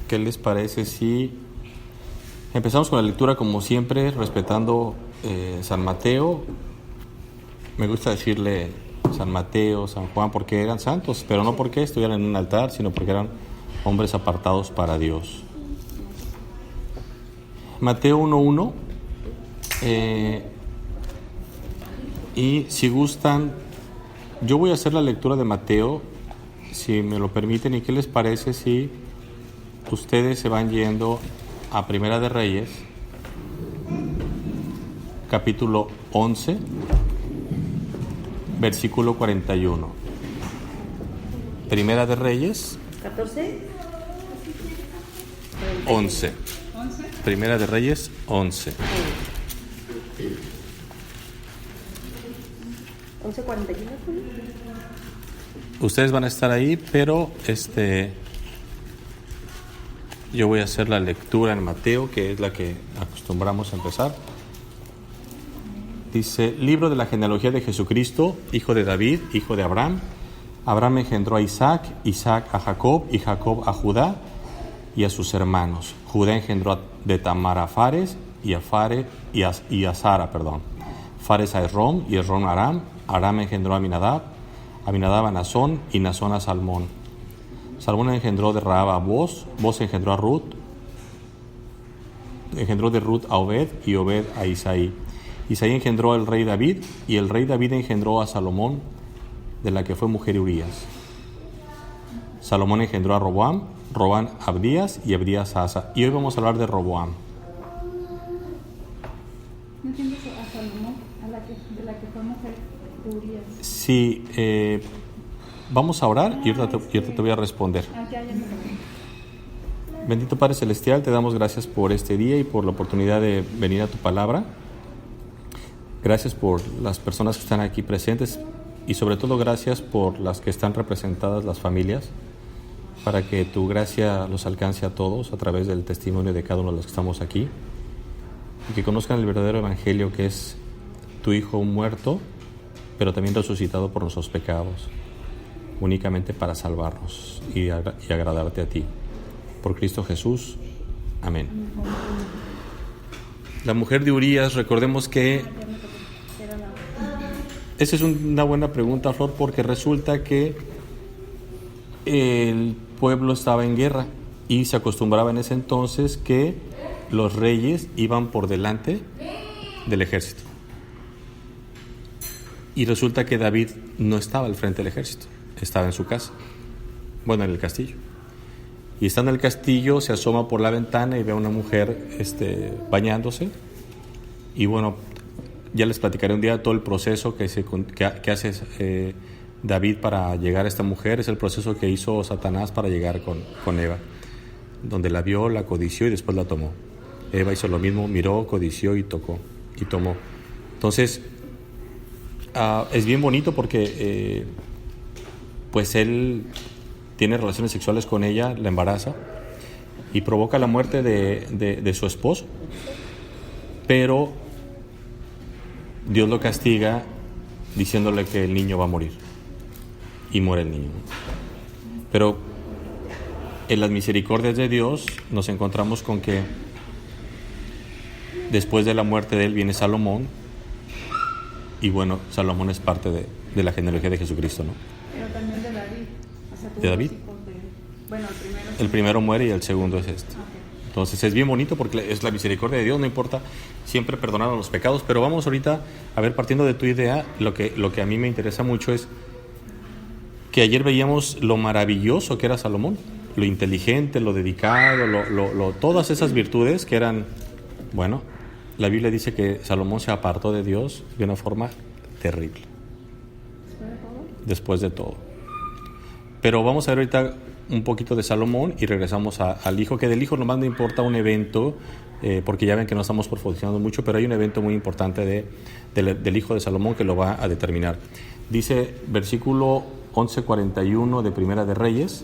¿qué les parece si empezamos con la lectura como siempre, respetando San Mateo? Me gusta decirle San Mateo, San Juan, porque eran santos, pero no porque estuvieran en un altar, sino porque eran hombres apartados para Dios. Mateo 1:1, y si gustan, yo voy a hacer la lectura de Mateo, si me lo permiten, y qué les parece si ustedes se van yendo a Primera de Reyes, capítulo 11, versículo 41. Primera de Reyes 14. 11. Primera de Reyes 11. 11:41. Ustedes van a estar ahí, pero yo voy a hacer la lectura en Mateo, que es la que acostumbramos a empezar. Dice: libro de la genealogía de Jesucristo, hijo de David, hijo de Abraham. Abraham engendró a Isaac, Isaac a Jacob, y Jacob a Judá y a sus hermanos. Judá engendró de Tamar a Fares, y a Sara, Fares a Esrom, y Esrom a Aram. Aram engendró a Aminadab, Aminadab a Nazón, y Nazón a Salmón. Salmón engendró de Rahab a Boz, Boz engendró a Ruth, engendró de Ruth a Obed, y Obed a Isaí. Isaí engendró al rey David, y el rey David engendró a Salomón, de la que fue mujer Urías. Salomón engendró a Roboam, Roboam a Abdías, y Abdías a Asa. Y hoy vamos a hablar de Roboam. ¿No entiendes a Salomón, de la que fue mujer de Urías? Sí, vamos a orar y ahorita te voy a responder. Bendito Padre Celestial, te damos gracias por este día y por la oportunidad de venir a tu palabra. Gracias por las personas que están aquí presentes y sobre todo gracias por las que están representadas, las familias, para que tu gracia los alcance a todos a través del testimonio de cada uno de los que estamos aquí y que conozcan el verdadero evangelio, que es tu Hijo muerto, pero también resucitado por nuestros pecados, únicamente para salvarnos y agradarte a ti. Por Cristo Jesús. Amén. La mujer de Urías, recordemos que esa es una buena pregunta, Flor, porque resulta que el pueblo estaba en guerra y se acostumbraba en ese entonces que los reyes iban por delante del ejército. Y resulta que David no estaba al frente del ejército, estaba en su casa, en el castillo. Y estando en el castillo, se asoma por la ventana y ve a una mujer bañándose. Y ya les platicaré un día todo el proceso que hace David para llegar a esta mujer. Es el proceso que hizo Satanás para llegar con Eva, donde la vio, la codició y después la tomó. Eva hizo lo mismo, miró, codició y tocó y tomó. Entonces, es bien bonito porque él tiene relaciones sexuales con ella, la embaraza y provoca la muerte de su esposo, pero Dios lo castiga diciéndole que el niño va a morir, y muere el niño. Pero en las misericordias de Dios nos encontramos con que después de la muerte de él viene Salomón, y Salomón es parte de la genealogía de Jesucristo, ¿no? Pero también de David. ¿De David? El primero muere y el segundo es este. Okay. Entonces es bien bonito porque es la misericordia de Dios, no importa, siempre perdonar los pecados. Pero vamos ahorita a ver, partiendo de tu idea, lo que a mí me interesa mucho es que ayer veíamos lo maravilloso que era Salomón, lo inteligente, lo dedicado, todas esas virtudes que eran, la Biblia dice que Salomón se apartó de Dios de una forma terrible. Después de todo. Pero vamos a ver ahorita un poquito de Salomón y regresamos al hijo, que del hijo nomás me importa un evento, porque ya ven que no estamos profundizando mucho, pero hay un evento muy importante del hijo de Salomón que lo va a determinar. Dice versículo 11:41 de Primera de Reyes,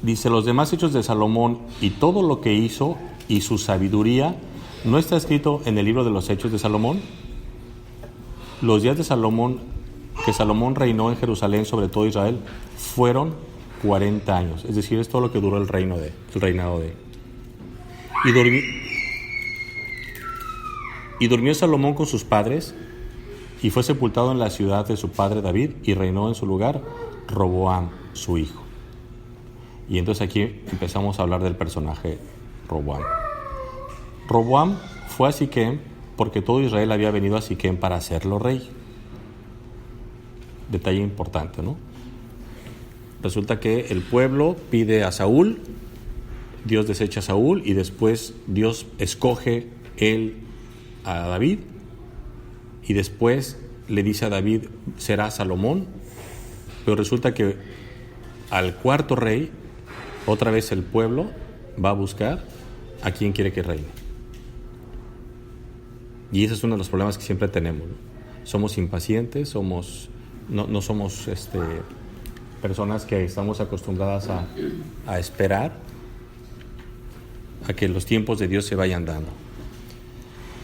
dice: los demás hechos de Salomón y todo lo que hizo y su sabiduría, ¿no está escrito en el libro de los hechos de Salomón? Los días de Salomón, que Salomón reinó en Jerusalén sobre todo Israel, fueron 40 años. Es decir, es todo lo que duró el reinado de él. Y durmió Salomón con sus padres, y fue sepultado en la ciudad de su padre David, y reinó en su lugar Roboam, su hijo. Y entonces aquí empezamos a hablar del personaje Roboam. Roboam fue a Siquem porque todo Israel había venido a Siquem para hacerlo rey. Detalle importante, ¿no? Resulta que el pueblo pide a Saúl, Dios desecha a Saúl y después Dios escoge él a David y después le dice a David, será Salomón, pero resulta que al cuarto rey, otra vez el pueblo va a buscar a quien quiere que reine. Y ese es uno de los problemas que siempre tenemos, ¿no? Somos impacientes, no somos personas que estamos acostumbradas a esperar a que los tiempos de Dios se vayan dando.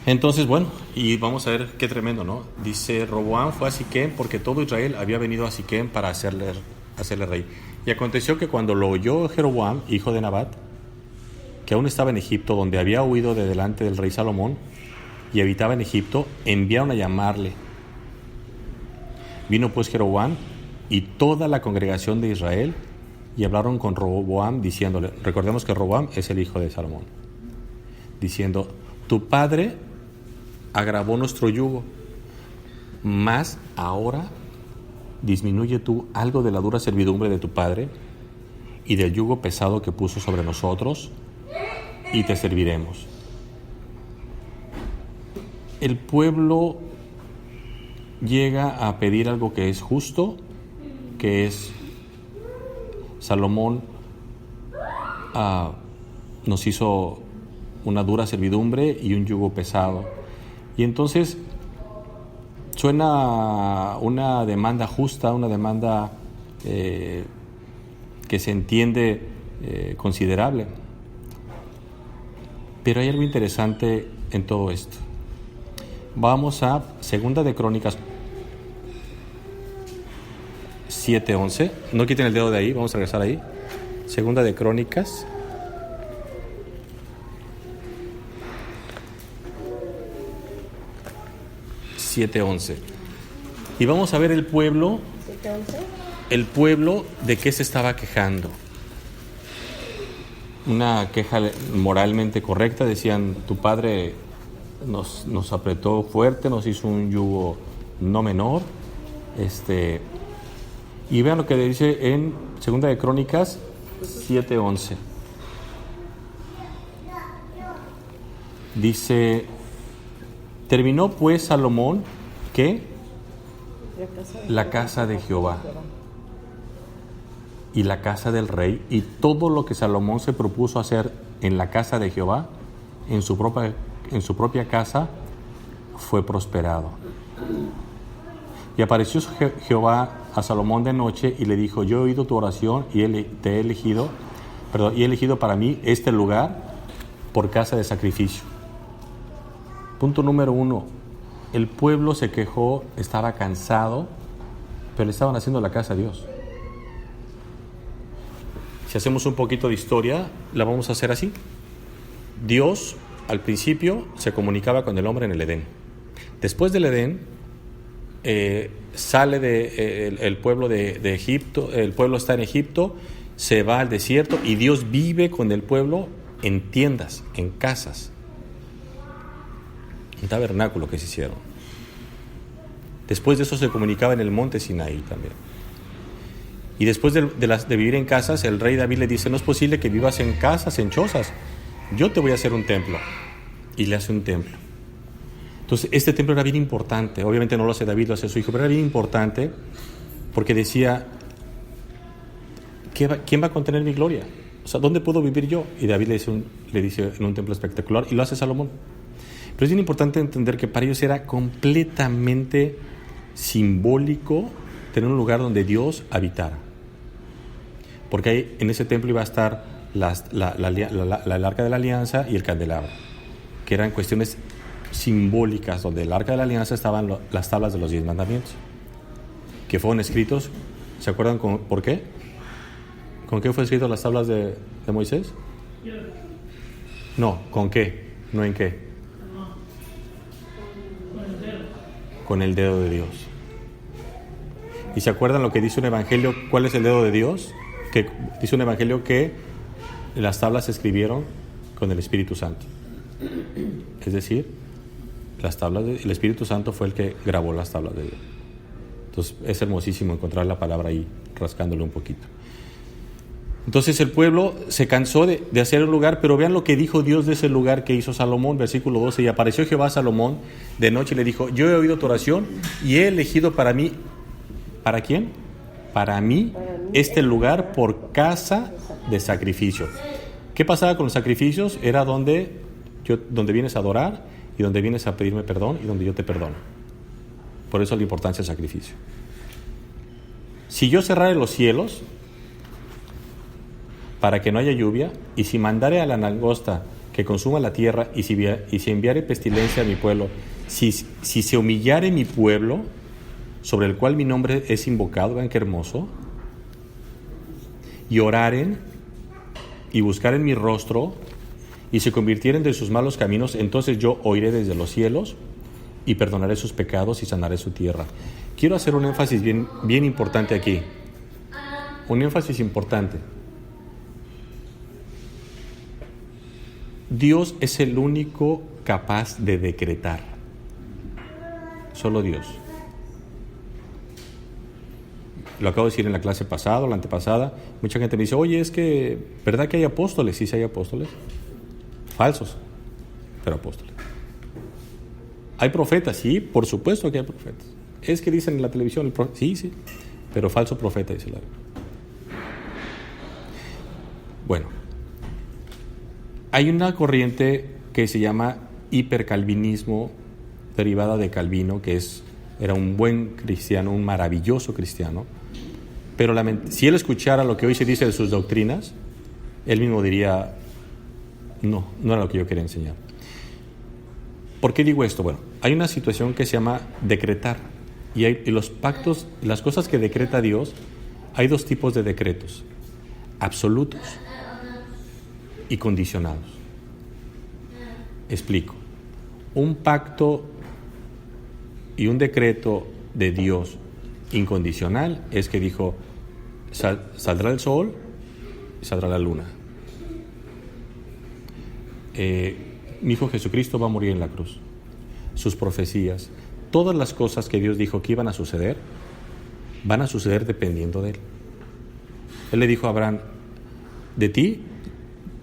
Entonces, bueno, y vamos a ver qué tremendo, ¿no? Dice, Roboam fue a Siquem porque todo Israel había venido a Siquem para hacerle rey. Y aconteció que cuando lo oyó Jeroboam, hijo de Nabat, que aún estaba en Egipto, donde había huido de delante del rey Salomón, y habitaba en Egipto, enviaron a llamarle. Vino pues Jeroboam y toda la congregación de Israel, y hablaron con Roboam diciéndole, recordemos que Roboam es el hijo de Salomón, diciendo, tu padre agravó nuestro yugo, mas ahora disminuye tú algo de la dura servidumbre de tu padre y del yugo pesado que puso sobre nosotros, y te serviremos. El pueblo llega a pedir algo que es justo, que es Salomón nos hizo una dura servidumbre y un yugo pesado. Y entonces suena una demanda justa, una demanda que se entiende considerable. Pero hay algo interesante en todo esto. Vamos a Segunda de Crónicas 7:11. No quiten el dedo de ahí, vamos a regresar ahí. Segunda de Crónicas 7:11. Y vamos a ver el pueblo de qué se estaba quejando. Una queja moralmente correcta, decían, tu padre nos apretó fuerte, nos hizo un yugo no menor. Y vean lo que dice en Segunda de Crónicas 7:11. Dice, terminó pues Salomón, ¿qué? La casa de Jehová y la casa del rey, y todo lo que Salomón se propuso hacer en la casa de Jehová, en su propia casa, fue prosperado. Y apareció Jehová a Salomón de noche y le dijo, yo he oído tu oración y he elegido para mí este lugar por casa de sacrificio. Punto número 1. El pueblo se quejó, estaba cansado, pero le estaban haciendo la casa a Dios. Si hacemos un poquito de historia, la vamos a hacer así. Dios, al principio, se comunicaba con el hombre en el Edén. Después del Edén, sale el pueblo de Egipto, el pueblo está en Egipto, se va al desierto y Dios vive con el pueblo en tiendas, en casas. Un tabernáculo que se hicieron. Después de eso se comunicaba en el monte Sinaí también. Y después de vivir en casas, el rey David le dice, no es posible que vivas en casas, en chozas. Yo te voy a hacer un templo. Y le hace un templo. Entonces, este templo era bien importante. Obviamente no lo hace David, lo hace su hijo, pero era bien importante porque decía, ¿quién va a contener mi gloria? O sea, ¿dónde puedo vivir yo? Y David le dice en un templo espectacular, y lo hace Salomón. Pero es bien importante entender que para ellos era completamente simbólico tener un lugar donde Dios habitara. Porque ahí, en ese templo iba a estar el arca de la alianza y el candelabro, que eran cuestiones simbólicas, donde el arca de la alianza estaban las tablas de los 10 mandamientos, que fueron escritos, ¿se acuerdan por qué? ¿Con qué fue escrito las tablas de Moisés? No, ¿con qué? No en qué. Con el dedo de Dios. ¿Y se acuerdan lo que dice un evangelio? ¿Cuál es el dedo de Dios? Que dice un evangelio que las tablas se escribieron con el Espíritu Santo. Es decir, el Espíritu Santo fue el que grabó las tablas de Dios. Entonces es hermosísimo encontrar la palabra ahí, rascándole un poquito. Entonces el pueblo se cansó de hacer el lugar, pero vean lo que dijo Dios de ese lugar que hizo Salomón, versículo 12. Y apareció Jehová a Salomón de noche y le dijo: yo he oído tu oración y he elegido para mí, ¿para quién? Para mí este lugar por casa de sacrificio. ¿Qué pasaba con los sacrificios? Era donde vienes a adorar y donde vienes a pedirme perdón y donde yo te perdono. Por eso la importancia del sacrificio. Si yo cerrare los cielos para que no haya lluvia, y si mandare a la langosta que consuma la tierra, y si enviare pestilencia a mi pueblo, si se humillare mi pueblo, sobre el cual mi nombre es invocado, vean qué hermoso, y oraren y buscaren mi rostro, y se convirtieren de sus malos caminos, entonces yo oiré desde los cielos y perdonaré sus pecados y sanaré su tierra. Quiero hacer un énfasis bien importante aquí. Un énfasis importante. Dios es el único capaz de decretar. Solo Dios. Lo acabo de decir en la clase pasada o la antepasada. Mucha gente me dice: oye, es que, ¿verdad que hay apóstoles? Sí, sí hay apóstoles. Falsos, pero apóstoles. ¿Hay profetas? Sí, por supuesto que hay profetas. Es que dicen en la televisión, sí, pero falso profeta, dice la Biblia. Bueno, hay una corriente que se llama hipercalvinismo, derivada de Calvino, que era un buen cristiano, un maravilloso cristiano, pero si él escuchara lo que hoy se dice de sus doctrinas, él mismo diría: no era lo que yo quería enseñar. ¿Por qué digo esto? Bueno, hay una situación que se llama decretar, y los pactos, las cosas que decreta Dios, hay dos tipos de decretos: absolutos y condicionados. Explico. Un pacto y un decreto de Dios incondicional es que dijo: saldrá el sol y saldrá la luna. Mi hijo Jesucristo va a morir en la cruz. Sus profecías, todas las cosas que Dios dijo que iban a suceder, van a suceder dependiendo de Él. Él le dijo a Abraham: de ti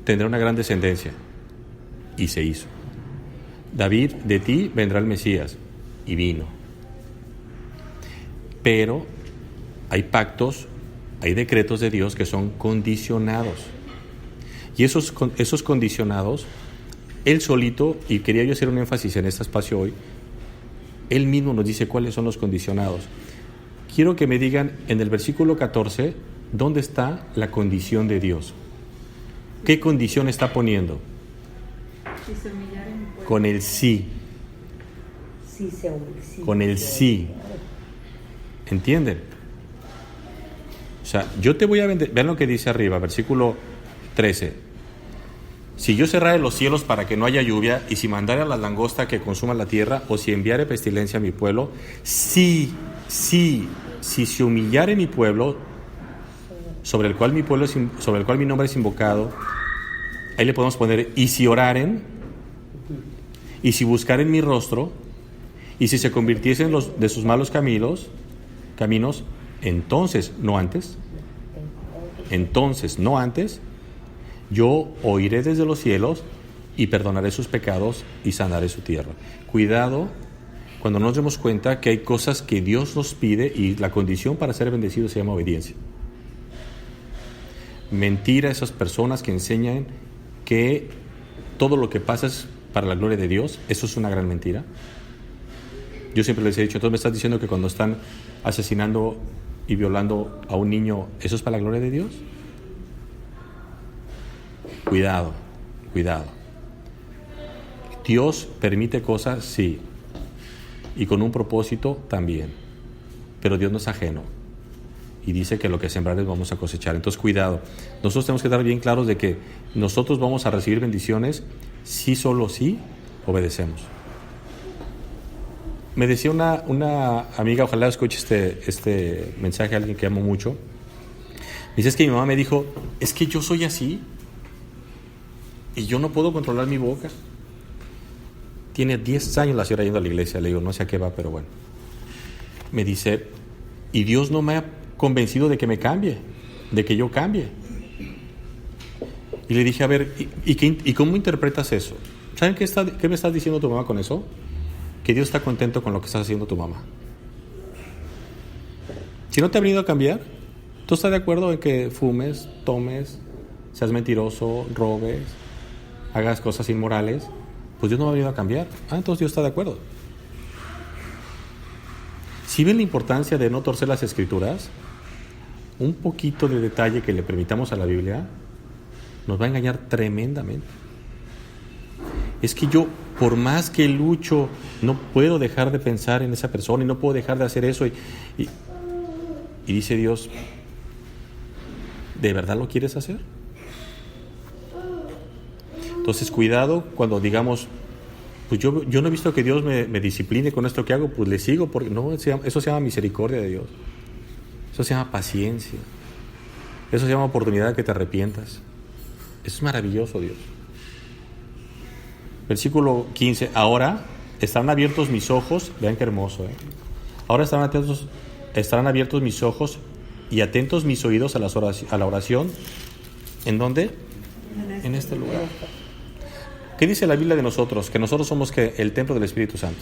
tendrá una gran descendencia, y se hizo. David, de ti vendrá el Mesías, y vino. Pero hay pactos, hay decretos de Dios que son condicionados, y esos condicionados, Él solito, y quería yo hacer un énfasis en este espacio hoy, Él mismo nos dice cuáles son los condicionados. Quiero que me digan en el versículo 14, ¿dónde está la condición de Dios? ¿Qué condición está poniendo? Si se humillare mi pueblo. Con el sí. Con el sí. ¿Entienden? O sea, yo te voy a vender. Vean lo que dice arriba, versículo 13. Si yo cerrare los cielos para que no haya lluvia, y si mandare a la langosta que consuma la tierra, o si enviare pestilencia a mi pueblo, si se humillare mi pueblo, sobre el cual mi nombre es invocado, ahí le podemos poner: y si oraren, y si buscaren mi rostro, y si se convirtiesen de sus malos caminos, entonces, no antes, yo oiré desde los cielos y perdonaré sus pecados y sanaré su tierra. Cuidado cuando nos demos cuenta que hay cosas que Dios nos pide, y la condición para ser bendecido se llama obediencia. Mentira a esas personas que enseñan que todo lo que pasa es para la gloria de Dios. Eso es una gran mentira. Yo siempre les he dicho: entonces me estás diciendo que cuando están asesinando y violando a un niño, ¿eso es para la gloria de Dios? Cuidado. Dios permite cosas, sí, y con un propósito también, pero Dios no es ajeno. y dice que lo que sembrares vamos a cosechar. Entonces, cuidado. Nosotros tenemos que estar bien claros de que nosotros vamos a recibir bendiciones si solo si obedecemos. Me decía una amiga, ojalá escuche este mensaje, alguien que amo mucho. Dice, es que mi mamá me dijo, es que yo soy así y yo no puedo controlar mi boca. Tiene 10 años la señora yendo a la iglesia, le digo, no sé a qué va, pero bueno. Me dice, y Dios no me ha convencido de que me cambie, de que yo cambie. Y le dije, a ver, ¿y cómo interpretas eso? ¿Saben qué me estás diciendo tu mamá con eso? Que Dios está contento con lo que estás haciendo tu mamá. Si no te ha venido a cambiar, ¿tú estás de acuerdo en que fumes, tomes, seas mentiroso, robes, hagas cosas inmorales? Pues Dios no ha venido a cambiar. Entonces Dios está de acuerdo. Si ven la importancia de no torcer las escrituras, un poquito de detalle que le permitamos a la Biblia nos va a engañar tremendamente. Es que yo, por más que lucho, no puedo dejar de pensar en esa persona y no puedo dejar de hacer eso. Y dice Dios, ¿de verdad lo quieres hacer? Entonces, cuidado cuando digamos, pues yo no he visto que Dios me discipline con esto que hago, pues le sigo, porque no, eso se llama misericordia de Dios. Eso se llama paciencia. Eso se llama oportunidad de que te arrepientas. Eso es maravilloso, Dios. Versículo 15. Ahora estarán abiertos mis ojos. Vean qué hermoso, Ahora estarán abiertos mis ojos y atentos mis oídos a la oración. ¿En dónde? En este lugar. ¿Qué dice la Biblia de nosotros? Que nosotros somos el templo del Espíritu Santo.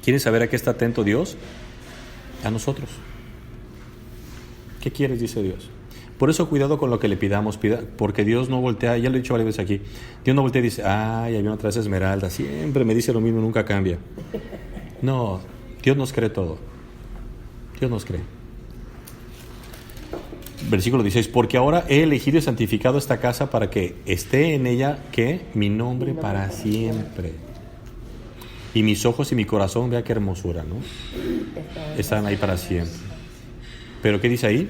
¿Quieres saber a qué está atento Dios? A nosotros. ¿Qué quieres? Dice Dios. Por eso cuidado con lo que le pidamos, porque Dios no voltea, ya lo he dicho varias veces aquí, Dios no voltea y dice, ay, había otra vez Esmeralda, siempre me dice lo mismo, nunca cambia. No, Dios nos cree todo. Dios nos cree. Versículo 16, porque ahora he elegido y santificado esta casa para que esté en ella, ¿qué? Mi nombre para siempre. Y mis ojos y mi corazón, vea qué hermosura, ¿no? Están ahí para siempre. ¿Pero qué dice ahí?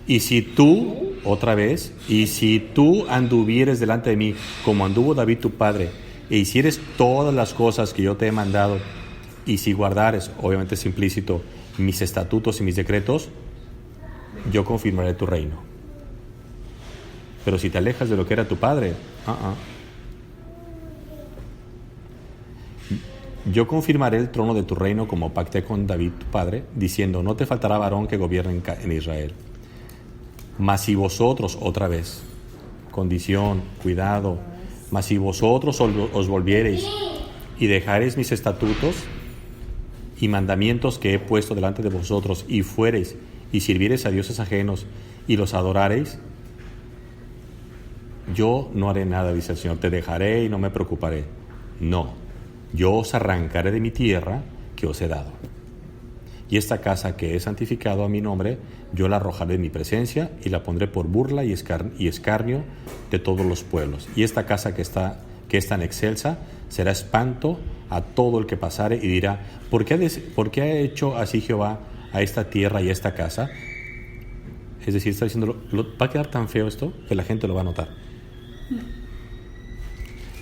Y si tú, otra vez, y si tú anduvieres delante de mí, como anduvo David tu padre, e hicieres todas las cosas que yo te he mandado, y si guardares, obviamente es implícito, mis estatutos y mis decretos, yo confirmaré tu reino. Pero si te alejas de lo que era tu padre, yo confirmaré el trono de tu reino como pacté con David tu padre, diciendo, no te faltará varón que gobierne en Israel. Mas si vosotros, otra vez, condición, cuidado, mas si vosotros os volviereis y dejareis mis estatutos y mandamientos que he puesto delante de vosotros y fuereis y sirviereis a dioses ajenos y los adorareis, yo no haré nada, dice el Señor, te dejaré y no me preocuparé. No, yo os arrancaré de mi tierra que os he dado. Y esta casa que he santificado a mi nombre, yo la arrojaré de mi presencia y la pondré por burla y escarnio de todos los pueblos. Y esta casa que es tan excelsa será espanto a todo el que pasare y dirá, ¿por qué ha hecho así Jehová a esta tierra y a esta casa? Es decir, está diciendo, va a quedar tan feo esto que la gente lo va a notar.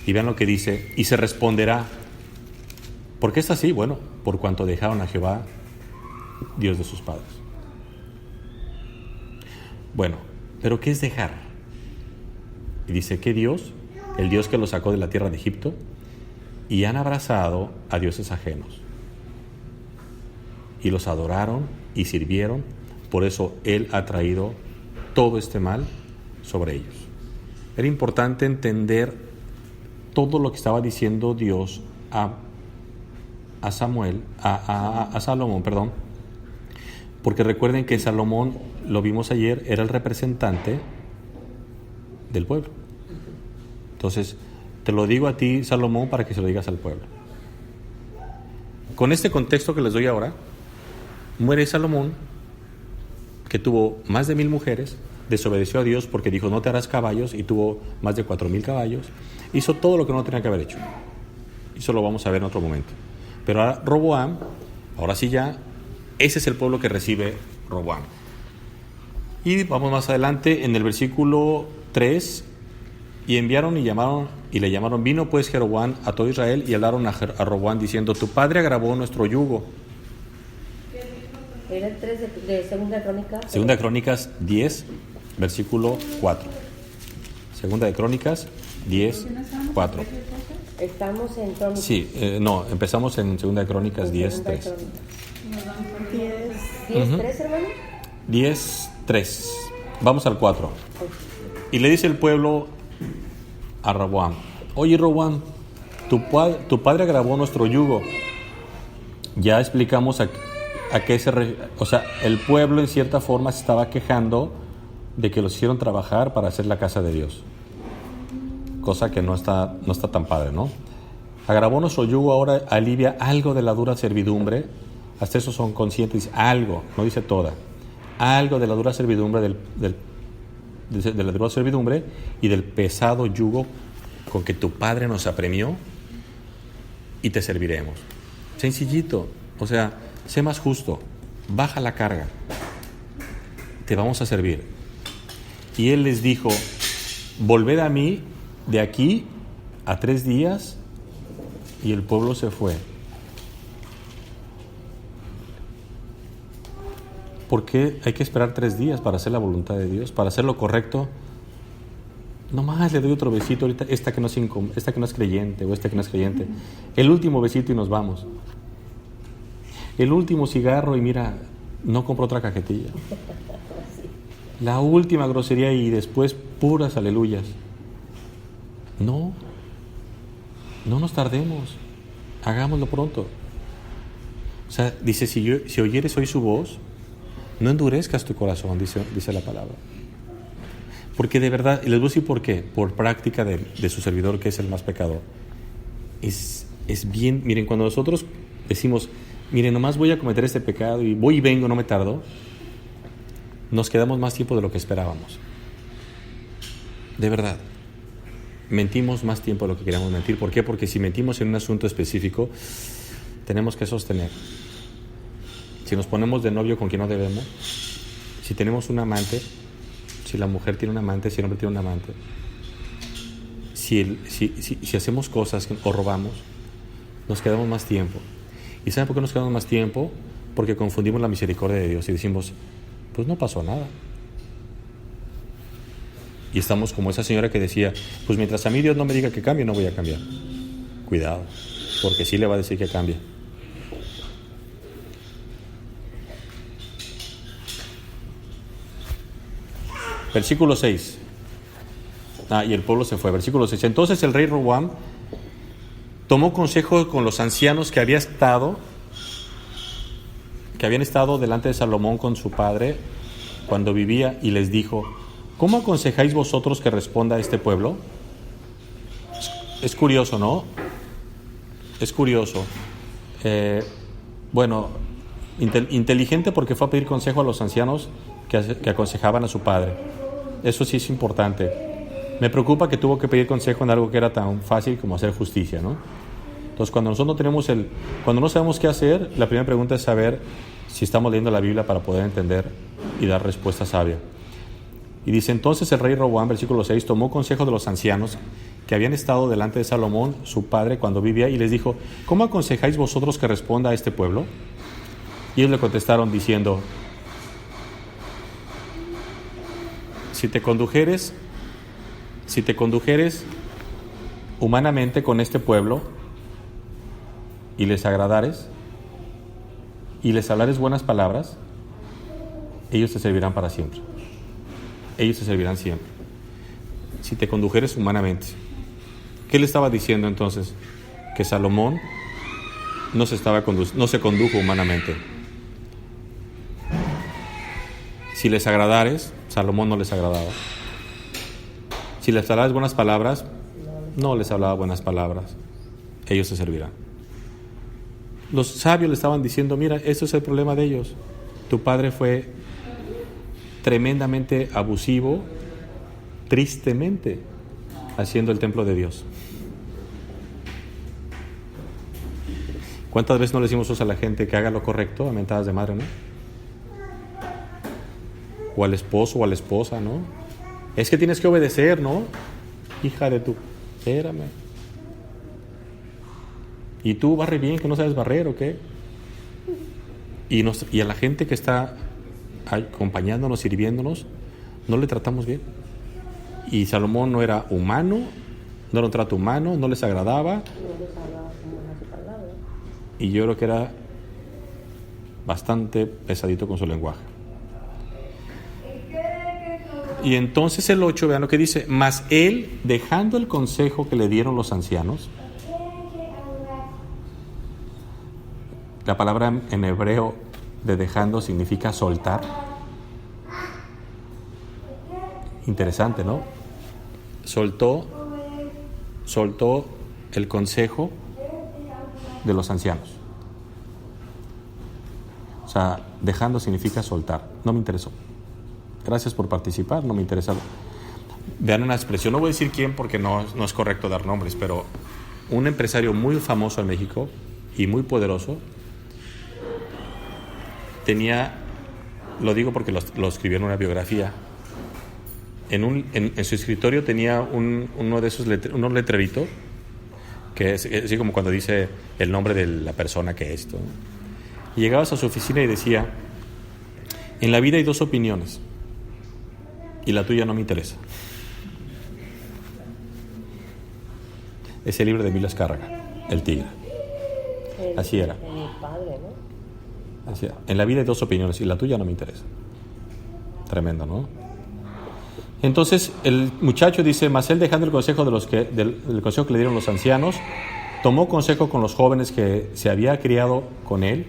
Y vean lo que dice, y se responderá, ¿por qué está así? Bueno, por cuanto dejaron a Jehová, Dios de sus padres. Bueno, ¿pero qué es dejar? Y dice que Dios, el Dios que los sacó de la tierra de Egipto, y han abrazado a dioses ajenos. Y los adoraron y sirvieron, por eso Él ha traído todo este mal sobre ellos. Era importante entender todo lo que estaba diciendo Dios a Salomón, porque recuerden que Salomón, lo vimos ayer, era el representante del pueblo. Entonces, te lo digo a ti, Salomón, para que se lo digas al pueblo. Con este contexto que les doy ahora, muere Salomón, que tuvo más de 1000 mujeres, desobedeció a Dios porque dijo, no te harás caballos, y tuvo más de 4000 caballos, hizo todo lo que no tenía que haber hecho. Eso lo vamos a ver en otro momento. Pero ahora Roboam, ahora sí ya, Ese es el pueblo que recibe Roboam. Y vamos más adelante en el versículo 3. Y enviaron y le llamaron. Vino pues Jeroboam a todo Israel y hablaron a Roboam diciendo: tu padre agravó nuestro yugo. Era el 3 de Segunda Crónicas. Segunda de Crónicas 10, versículo 4. Segunda de Crónicas 10, 4. Estamos en Crónicas. Sí, no, empezamos en Segunda de Crónicas 10, 3. 10, 3, hermano. 10, 3. Vamos al 4. Y le dice el pueblo a Roboam: oye Roboam, tu padre agravó nuestro yugo. Ya explicamos a qué o sea, el pueblo en cierta forma se estaba quejando de que los hicieron trabajar para hacer la casa de Dios, cosa que no está tan padre, ¿no? Agravó nuestro yugo, ahora alivia algo de la dura servidumbre. Hasta eso son conscientes, algo, no dice toda, algo de la dura servidumbre de la dura servidumbre y del pesado yugo con que tu padre nos apremió, y te serviremos. Sencillito, o sea, sé más justo, baja la carga, te vamos a servir. Y él les dijo: volved a mí de aquí a 3 días. Y el pueblo se fue. ¿Por qué hay que esperar 3 días para hacer la voluntad de Dios, para hacer lo correcto? Nomás le doy otro besito ahorita, esta que no es creyente o esta que no es creyente. El último besito y nos vamos. El último cigarro y mira, no compro otra cajetilla. La última grosería y después puras aleluyas. No nos tardemos, hagámoslo pronto. O sea, dice, si oyeres hoy su voz, no endurezcas tu corazón, dice la palabra. Porque de verdad, y les voy a decir por qué, por práctica de su servidor, que es el más pecador. Es bien, miren, cuando nosotros decimos, miren, nomás voy a cometer este pecado y voy y vengo, no me tardo, nos quedamos más tiempo de lo que esperábamos. De verdad. Mentimos más tiempo de lo que queríamos mentir. ¿Por qué? Porque si mentimos en un asunto específico, tenemos que sostener. Si nos ponemos de novio con quien no debemos, si tenemos un amante, si la mujer tiene un amante, si el hombre tiene un amante, si hacemos cosas o robamos, nos quedamos más tiempo. ¿Y saben por qué nos quedamos más tiempo? Porque confundimos la misericordia de Dios y decimos, pues no pasó nada. Y estamos como esa señora que decía, pues mientras a mí Dios no me diga que cambie, no voy a cambiar. Cuidado, porque sí le va a decir que cambie. Versículo 6. Y el pueblo se fue. Versículo 6. Entonces el rey Roboam tomó consejo con los ancianos que habían estado delante de Salomón con su padre cuando vivía, y les dijo: ¿cómo aconsejáis vosotros que responda a este pueblo? Es curioso, ¿no? Es curioso. Inteligente porque fue a pedir consejo a los ancianos que aconsejaban a su padre. Eso sí es importante. Me preocupa que tuvo que pedir consejo en algo que era tan fácil como hacer justicia, ¿no? Entonces, cuando nosotros cuando no sabemos qué hacer, la primera pregunta es saber si estamos leyendo la Biblia para poder entender y dar respuesta sabia. Y dice, entonces el rey Roboam, versículo 6, tomó consejo de los ancianos que habían estado delante de Salomón, su padre, cuando vivía, y les dijo: ¿cómo aconsejáis vosotros que responda a este pueblo? Y ellos le contestaron diciendo: si te condujeres humanamente con este pueblo y les agradares y les hablares buenas palabras, ellos te servirán para siempre. Ellos te servirán siempre. Si te condujeres humanamente. ¿Qué le estaba diciendo entonces? Que Salomón no se condujo humanamente. Si les agradares, Salomón no les agradaba. Si les hablares buenas palabras, no les hablaba buenas palabras. Ellos te servirán. Los sabios le estaban diciendo: mira, esto es el problema de ellos. Tu padre fue tremendamente abusivo, tristemente, haciendo el templo de Dios. ¿Cuántas veces no le decimos a la gente que haga lo correcto a mentadas de madre, no? O al esposo o a la esposa, ¿no? Es que tienes que obedecer, ¿no? Hija de tu... Espérame. ¿Y tú barre bien, que no sabes barrer o qué? Y a la gente que está acompañándonos, sirviéndonos, no le tratamos bien. Y Salomón no era humano, no era un trato humano, no les agradaba. No les hablaba como una su palabra. Y yo creo que era bastante pesadito con su lenguaje. Y entonces el 8, vean lo que dice: mas él, dejando el consejo que le dieron los ancianos. La palabra en hebreo de dejando significa soltar. Interesante, ¿no? Soltó el consejo de los ancianos. O sea, dejando significa soltar. No me interesó. Gracias por participar, no me interesa. Vean una expresión, no voy a decir quién porque no es correcto dar nombres, pero un empresario muy famoso en México y muy poderoso tenía, lo digo porque lo escribió en una biografía, en su escritorio tenía uno de esos unos letreritos, que es así como cuando dice el nombre de la persona que es, ¿no? Y llegabas a su oficina y decía: en la vida hay dos opiniones y la tuya no me interesa. Ese libro de Emilio Azcárraga, El Tigre. Así era. Mi padre, ¿no? Así era. En la vida hay dos opiniones y la tuya no me interesa. Tremendo, ¿no? Entonces el muchacho dice: mas él, dejando el consejo del consejo que le dieron los ancianos, tomó consejo con los jóvenes que se había criado con él.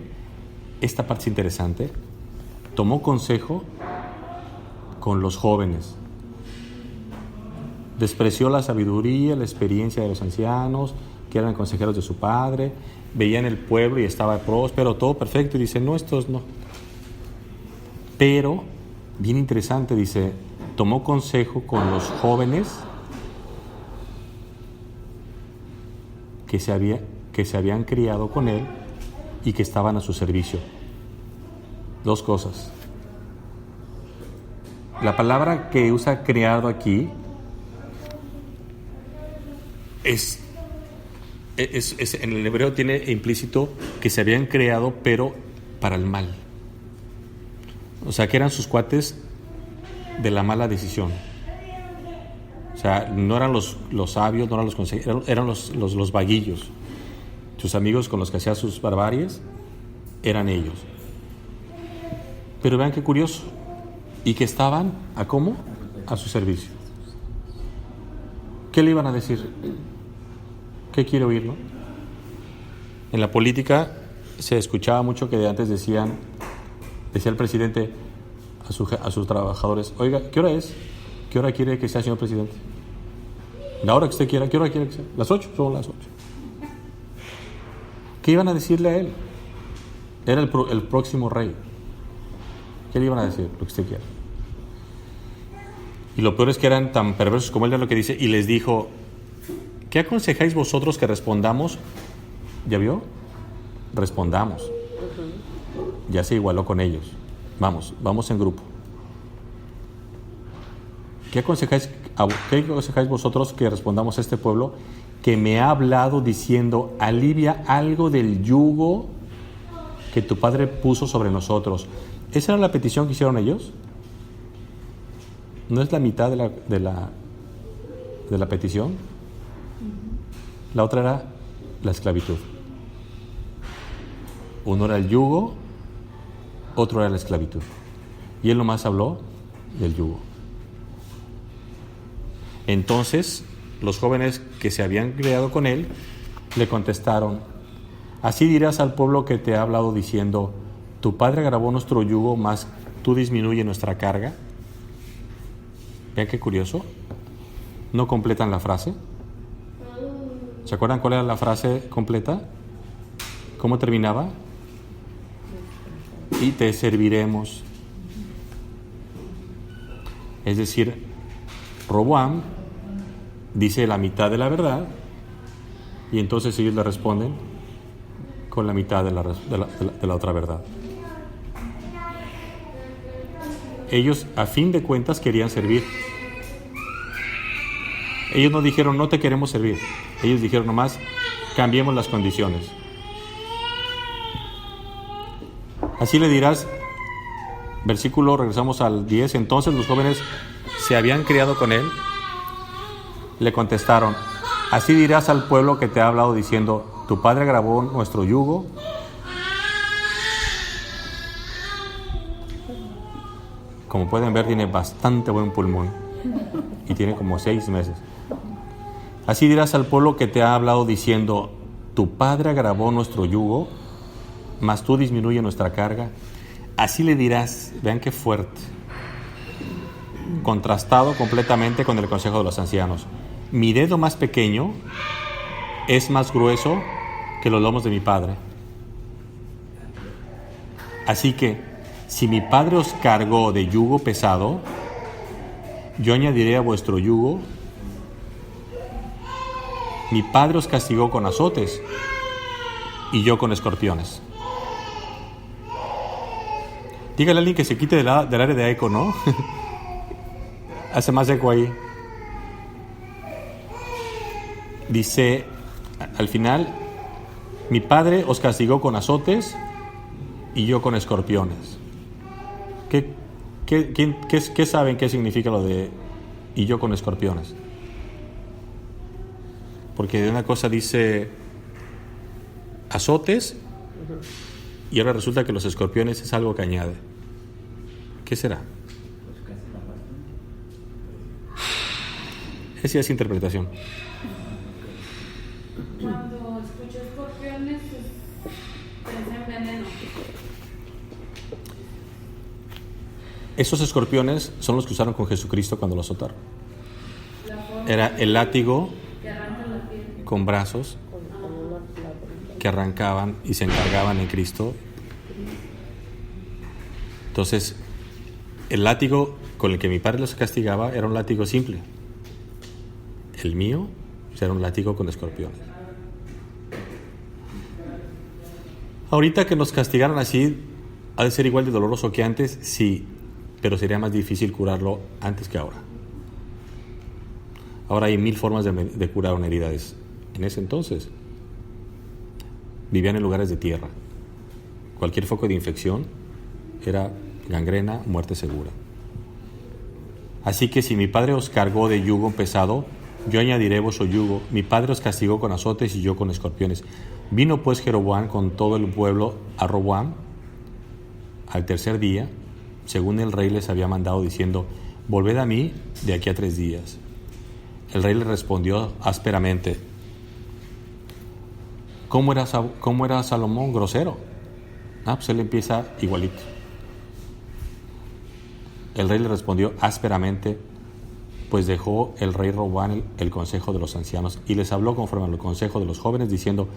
Esta parte es interesante. Tomó consejo con los jóvenes. Despreció la sabiduría, la experiencia de los ancianos, que eran consejeros de su padre. Veían el pueblo y estaba próspero, todo perfecto. Y dice: no, estos no. Pero, bien interesante, dice: tomó consejo con los jóvenes que se habían criado con él y que estaban a su servicio. Dos cosas. La palabra que usa criado aquí es en el hebreo tiene implícito que se habían creado pero para el mal. O sea, que eran sus cuates de la mala decisión. O sea, no eran los sabios, no eran los consejeros, eran los vaguillos. Sus amigos con los que hacía sus barbaries eran ellos. Pero vean qué curioso. Y que estaban, ¿a cómo? A su servicio. ¿Qué le iban a decir? ¿Qué quiere oír, no? En la política se escuchaba mucho que de antes decía el presidente a sus trabajadores: oiga, ¿qué hora es? ¿Qué hora quiere que sea, señor presidente? La hora que usted quiera. ¿Qué hora quiere que sea? Las 8, son las 8. ¿Qué iban a decirle a él? Era el próximo rey. ¿Qué le iban a decir? Lo que usted quiera. Y lo peor es que eran tan perversos como él, es lo que dice, y les dijo: ¿qué aconsejáis vosotros que respondamos? ¿Ya vio? Respondamos. Ya se igualó con ellos. Vamos en grupo. ¿Qué aconsejáis vosotros que respondamos a este pueblo que me ha hablado diciendo: alivia algo del yugo que tu padre puso sobre nosotros? ¿Esa era la petición que hicieron ellos? ¿No es la mitad de la petición? La otra era la esclavitud. Uno era el yugo, otro era la esclavitud. Y él nomás habló del yugo. Entonces, los jóvenes que se habían criado con él le contestaron: así dirás al pueblo que te ha hablado diciendo: tu padre agravó nuestro yugo, mas tú disminuye nuestra carga. Vean qué curioso. No completan la frase. ¿Se acuerdan cuál era la frase completa? ¿Cómo terminaba? Y te serviremos. Es decir, Roboam dice la mitad de la verdad y entonces ellos le responden con la mitad de la otra verdad. Ellos, a fin de cuentas, querían servir. Ellos no dijeron, no te queremos servir. Ellos dijeron nomás, cambiemos las condiciones. Así le dirás, versículo, regresamos al 10, entonces los jóvenes se habían criado con él. Le contestaron, así dirás al pueblo que te ha hablado diciendo, tu padre agravó nuestro yugo. Como pueden ver, tiene bastante buen pulmón y tiene como 6 meses. Así dirás al pueblo que te ha hablado diciendo, tu padre agravó nuestro yugo, mas tú disminuye nuestra carga. Así le dirás, vean qué fuerte, contrastado completamente con el consejo de los ancianos. Mi dedo más pequeño es más grueso que los lomos de mi padre. Así que, si mi padre os cargó de yugo pesado, yo añadiré a vuestro yugo. Mi padre os castigó con azotes y yo con escorpiones. Dígale a alguien que se quite del área de eco, ¿no? Hace más eco ahí. Dice al final, mi padre os castigó con azotes y yo con escorpiones. ¿Qué saben qué significa lo de y yo con escorpiones? Porque de una cosa dice azotes y ahora resulta que los escorpiones es algo que añade. ¿Qué será? Esa es interpretación. Cuando escucho escorpiones, pensé en veneno. Esos escorpiones son los que usaron con Jesucristo cuando lo azotaron. Era el látigo con brazos que arrancaban y se encargaban en Cristo. Entonces, el látigo con el que mi padre los castigaba era un látigo simple. El mío era un látigo con escorpiones. Ahorita que nos castigaron así, ¿ha de ser igual de doloroso que antes? Sí, pero sería más difícil curarlo antes que ahora. Ahora hay 1000 formas de curar una herida. En ese entonces vivían en lugares de tierra. Cualquier foco de infección era gangrena, muerte segura. Así que si mi padre os cargó de yugo pesado, yo añadiré vuestro yugo. Mi padre os castigó con azotes y yo con escorpiones. Vino pues Jeroboam con todo el pueblo a Roboam al tercer día, según el rey les había mandado, diciendo, volved a mí de aquí a 3 días. El rey le respondió ásperamente. ¿Cómo era Salomón? Grosero. Pues él empieza igualito. El rey le respondió ásperamente, pues dejó el rey Roboam el consejo de los ancianos y les habló conforme al consejo de los jóvenes, diciendo,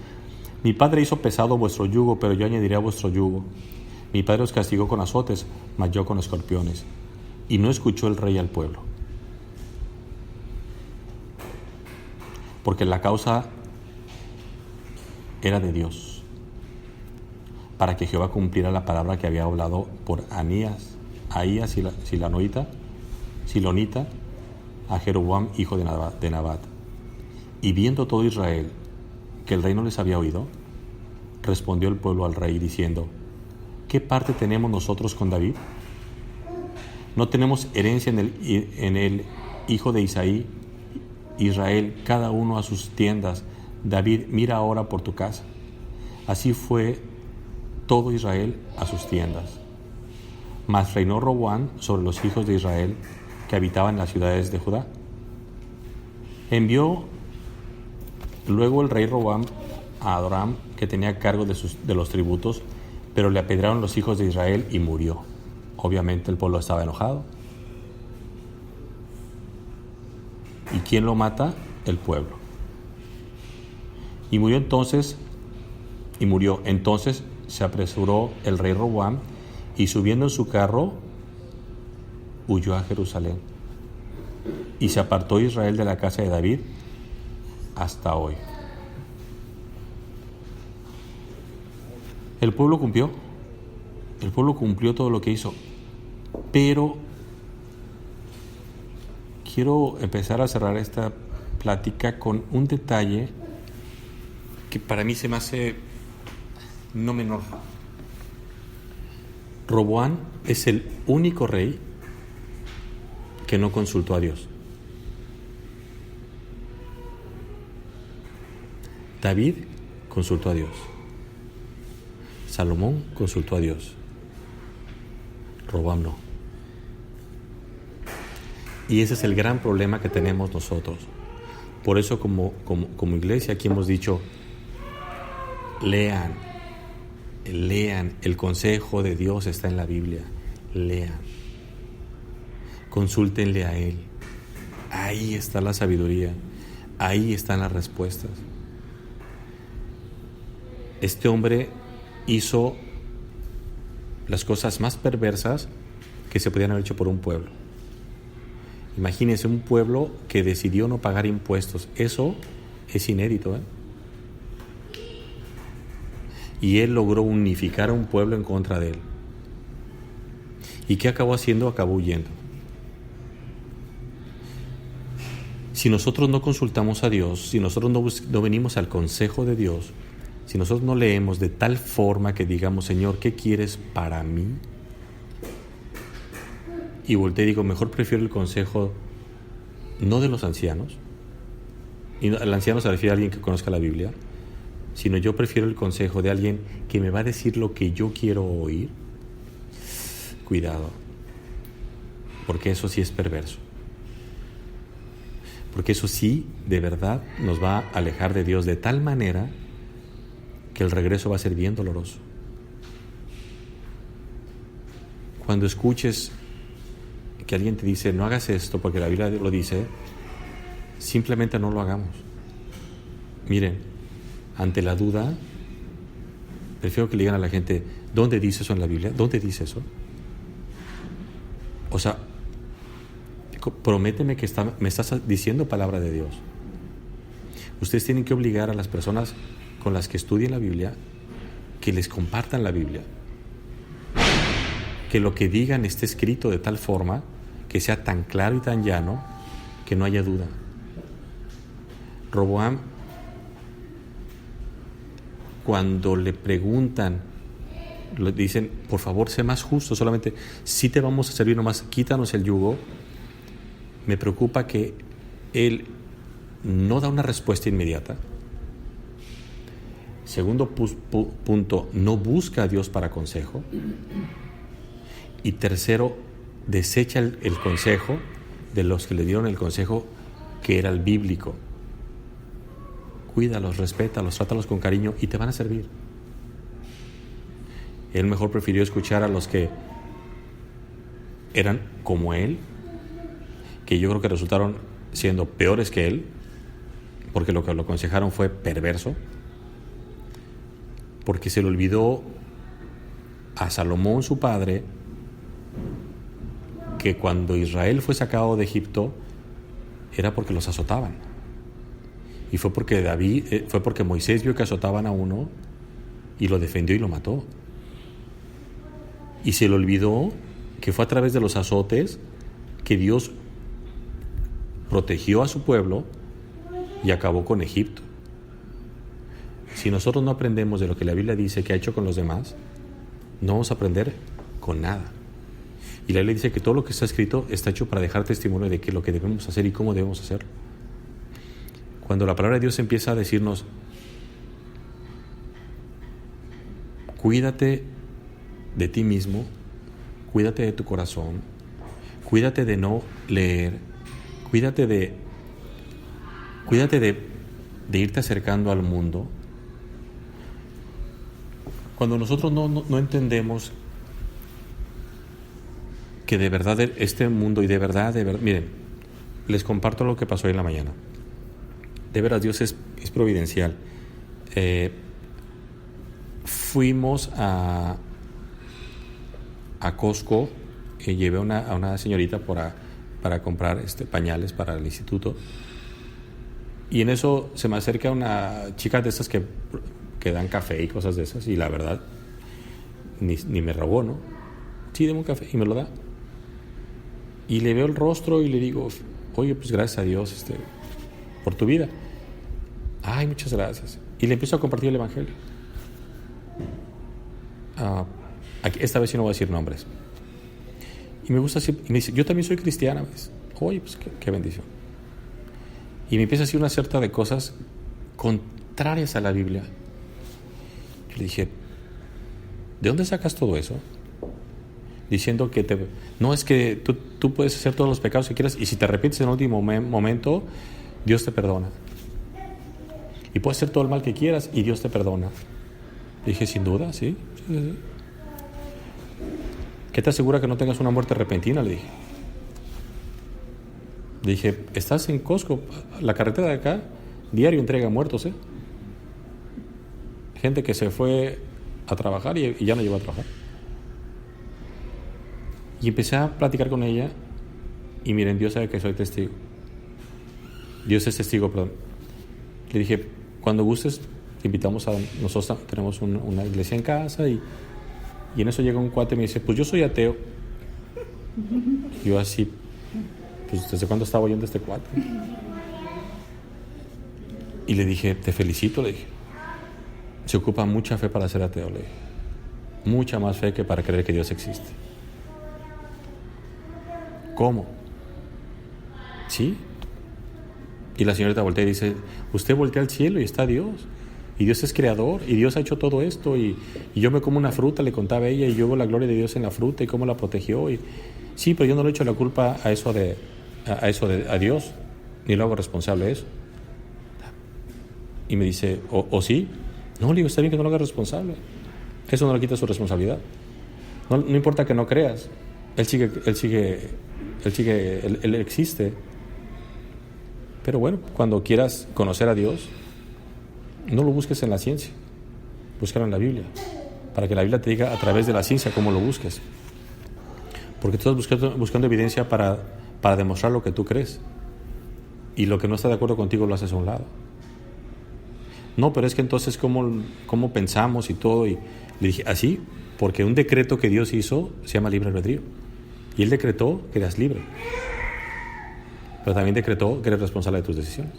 mi padre hizo pesado vuestro yugo, pero yo añadiré a vuestro yugo. Mi padre os castigó con azotes, mas yo con escorpiones. Y no escuchó el rey al pueblo. Porque la causa era de Dios, para que Jehová cumpliera la palabra que había hablado por Ahías Silonita, a Jeroboam, hijo de Nabat. Y viendo todo Israel que el rey no les había oído, respondió el pueblo al rey diciendo, ¿qué parte tenemos nosotros con David? ¿No tenemos herencia en el hijo de Isaí? Israel, cada uno a sus tiendas. David, mira ahora por tu casa. Así fue todo Israel a sus tiendas. Mas reinó Roboam sobre los hijos de Israel que habitaban en las ciudades de Judá. Envió luego el rey Roboam a Adoram, que tenía cargo de los tributos, pero le apedrearon los hijos de Israel y murió. Obviamente el pueblo estaba enojado. ¿Y quién lo mata? El pueblo. Y murió. Entonces se apresuró el rey Roboam y subiendo en su carro huyó a Jerusalén. Y se apartó Israel de la casa de David hasta hoy. El pueblo cumplió. El pueblo cumplió todo lo que hizo. Pero quiero empezar a cerrar esta plática con un detalle que para mí se me hace no menor. Roboam es el único rey que no consultó a Dios. David consultó a Dios. Salomón consultó a Dios. Roboam no. Y ese es el gran problema que tenemos nosotros. Por eso como iglesia aquí hemos dicho, lean, el consejo de Dios está en la Biblia, lean, consúltenle a Él, ahí está la sabiduría, ahí están las respuestas. Este hombre hizo las cosas más perversas que se podían haber hecho por un pueblo. Imagínense un pueblo que decidió no pagar impuestos. Eso es inédito, ¿eh? Y él logró unificar a un pueblo en contra de él. ¿Y qué acabó haciendo? Acabó huyendo. Si nosotros no consultamos a Dios, si nosotros no venimos al consejo de Dios, si nosotros no leemos de tal forma que digamos, Señor, ¿qué quieres para mí? Y volteé y digo, mejor prefiero el consejo no de los ancianos, y el anciano se refiere a alguien que conozca la Biblia, sino yo prefiero el consejo de alguien que me va a decir lo que yo quiero oír. Cuidado, porque eso sí es perverso. Porque eso sí, de verdad, nos va a alejar de Dios de tal manera que el regreso va a ser bien doloroso. Cuando escuches que alguien te dice, no hagas esto porque la Biblia lo dice, simplemente no lo hagamos. Miren, ante la duda, prefiero que le digan a la gente, ¿dónde dice eso en la Biblia? ¿Dónde dice eso? O sea, prométeme que me estás diciendo palabra de Dios. Ustedes tienen que obligar a las personas con las que estudien la Biblia que les compartan la Biblia, que lo que digan esté escrito de tal forma que sea tan claro y tan llano que no haya duda. Roboam, cuando le preguntan, le dicen, por favor, sé más justo, solamente si te vamos a servir, nomás quítanos el yugo. Me preocupa que él no da una respuesta inmediata. Segundo punto, no busca a Dios para consejo. Y tercero, desecha el consejo de los que le dieron el consejo que era el bíblico. Cuídalos, respétalos, trátalos con cariño y te van a servir. Él mejor prefirió escuchar a los que eran como él, que yo creo que resultaron siendo peores que él, porque lo que lo aconsejaron fue perverso, porque se le olvidó a Salomón, su padre, que cuando Israel fue sacado de Egipto era porque los azotaban, y fue porque Moisés vio que azotaban a uno y lo defendió y lo mató, y se le olvidó que fue a través de los azotes que Dios protegió a su pueblo y acabó con Egipto. Si nosotros no aprendemos de lo que la Biblia dice que ha hecho con los demás, no vamos a aprender con nada. Y la Biblia dice que todo lo que está escrito está hecho para dejar testimonio de que lo que debemos hacer y cómo debemos hacerlo. Cuando la palabra de Dios empieza a decirnos, cuídate de ti mismo, cuídate de tu corazón, cuídate de no leer, cuídate de irte acercando al mundo. Cuando nosotros no entendemos que de verdad este mundo y de verdad, miren, les comparto lo que pasó hoy en la mañana. De veras, Dios es providencial. Fuimos a Costco, llevé a una señorita para comprar pañales para el instituto, y en eso se me acerca una chica de esas que dan café y cosas de esas, y la verdad ni me rogó, ¿no? Sí, deme un café, y me lo da. Y le veo el rostro y le digo, oye, pues gracias a Dios por tu vida. Ay, muchas gracias. Y le empiezo a compartir el evangelio. Esta vez sí no voy a decir nombres. Y me gusta decir, y me dice, yo también soy cristiana. Me dice, oye, pues qué bendición. Y me empieza a decir una cierta de cosas contrarias a la Biblia. Yo le dije, ¿de dónde sacas todo eso? Diciendo que no es que tú puedes hacer todos los pecados que quieras y si te arrepientes en el último momento, Dios te perdona. Y puedes hacer todo el mal que quieras y Dios te perdona. Le dije, sin duda, sí. ¿Qué te asegura que no tengas una muerte repentina? Le dije, estás en Costco, la carretera de acá, diario entrega muertos, gente que se fue a trabajar y ya no llegó a trabajar. Y empecé a platicar con ella y miren, Dios sabe que soy testigo. Dios es testigo, perdón. Le dije, cuando gustes, te invitamos nosotros tenemos una iglesia en casa y en eso llega un cuate y me dice, pues yo soy ateo. Y yo así, pues ¿desde cuándo estaba oyendo este cuate? Y le dije, te felicito, le dije. Se ocupa mucha fe para ser ateo, le dije. Mucha más fe que para creer que Dios existe. ¿Cómo? ¿Sí? Y la señorita voltea y dice, usted voltea al cielo y está Dios. Y Dios es creador, y Dios ha hecho todo esto, y yo me como una fruta, le contaba a ella, y yo veo la gloria de Dios en la fruta, y cómo la protegió. Sí, pero yo no le echo la culpa a Dios, ni lo hago responsable de eso. Y me dice, ¿o sí? No, le digo, está bien que no lo hagas responsable. Eso no le quita su responsabilidad. No importa que no creas. Él existe. Pero bueno, cuando quieras conocer a Dios, no lo busques en la ciencia, búscalo en la Biblia, para que la Biblia te diga a través de la ciencia cómo lo busques. Porque tú estás buscando evidencia para demostrar lo que tú crees, y lo que no está de acuerdo contigo lo haces a un lado. No, pero es que entonces cómo pensamos y todo. Y le dije, así, porque un decreto que Dios hizo se llama libre albedrío. Y Él decretó que eras libre, pero también decretó que eres responsable de tus decisiones.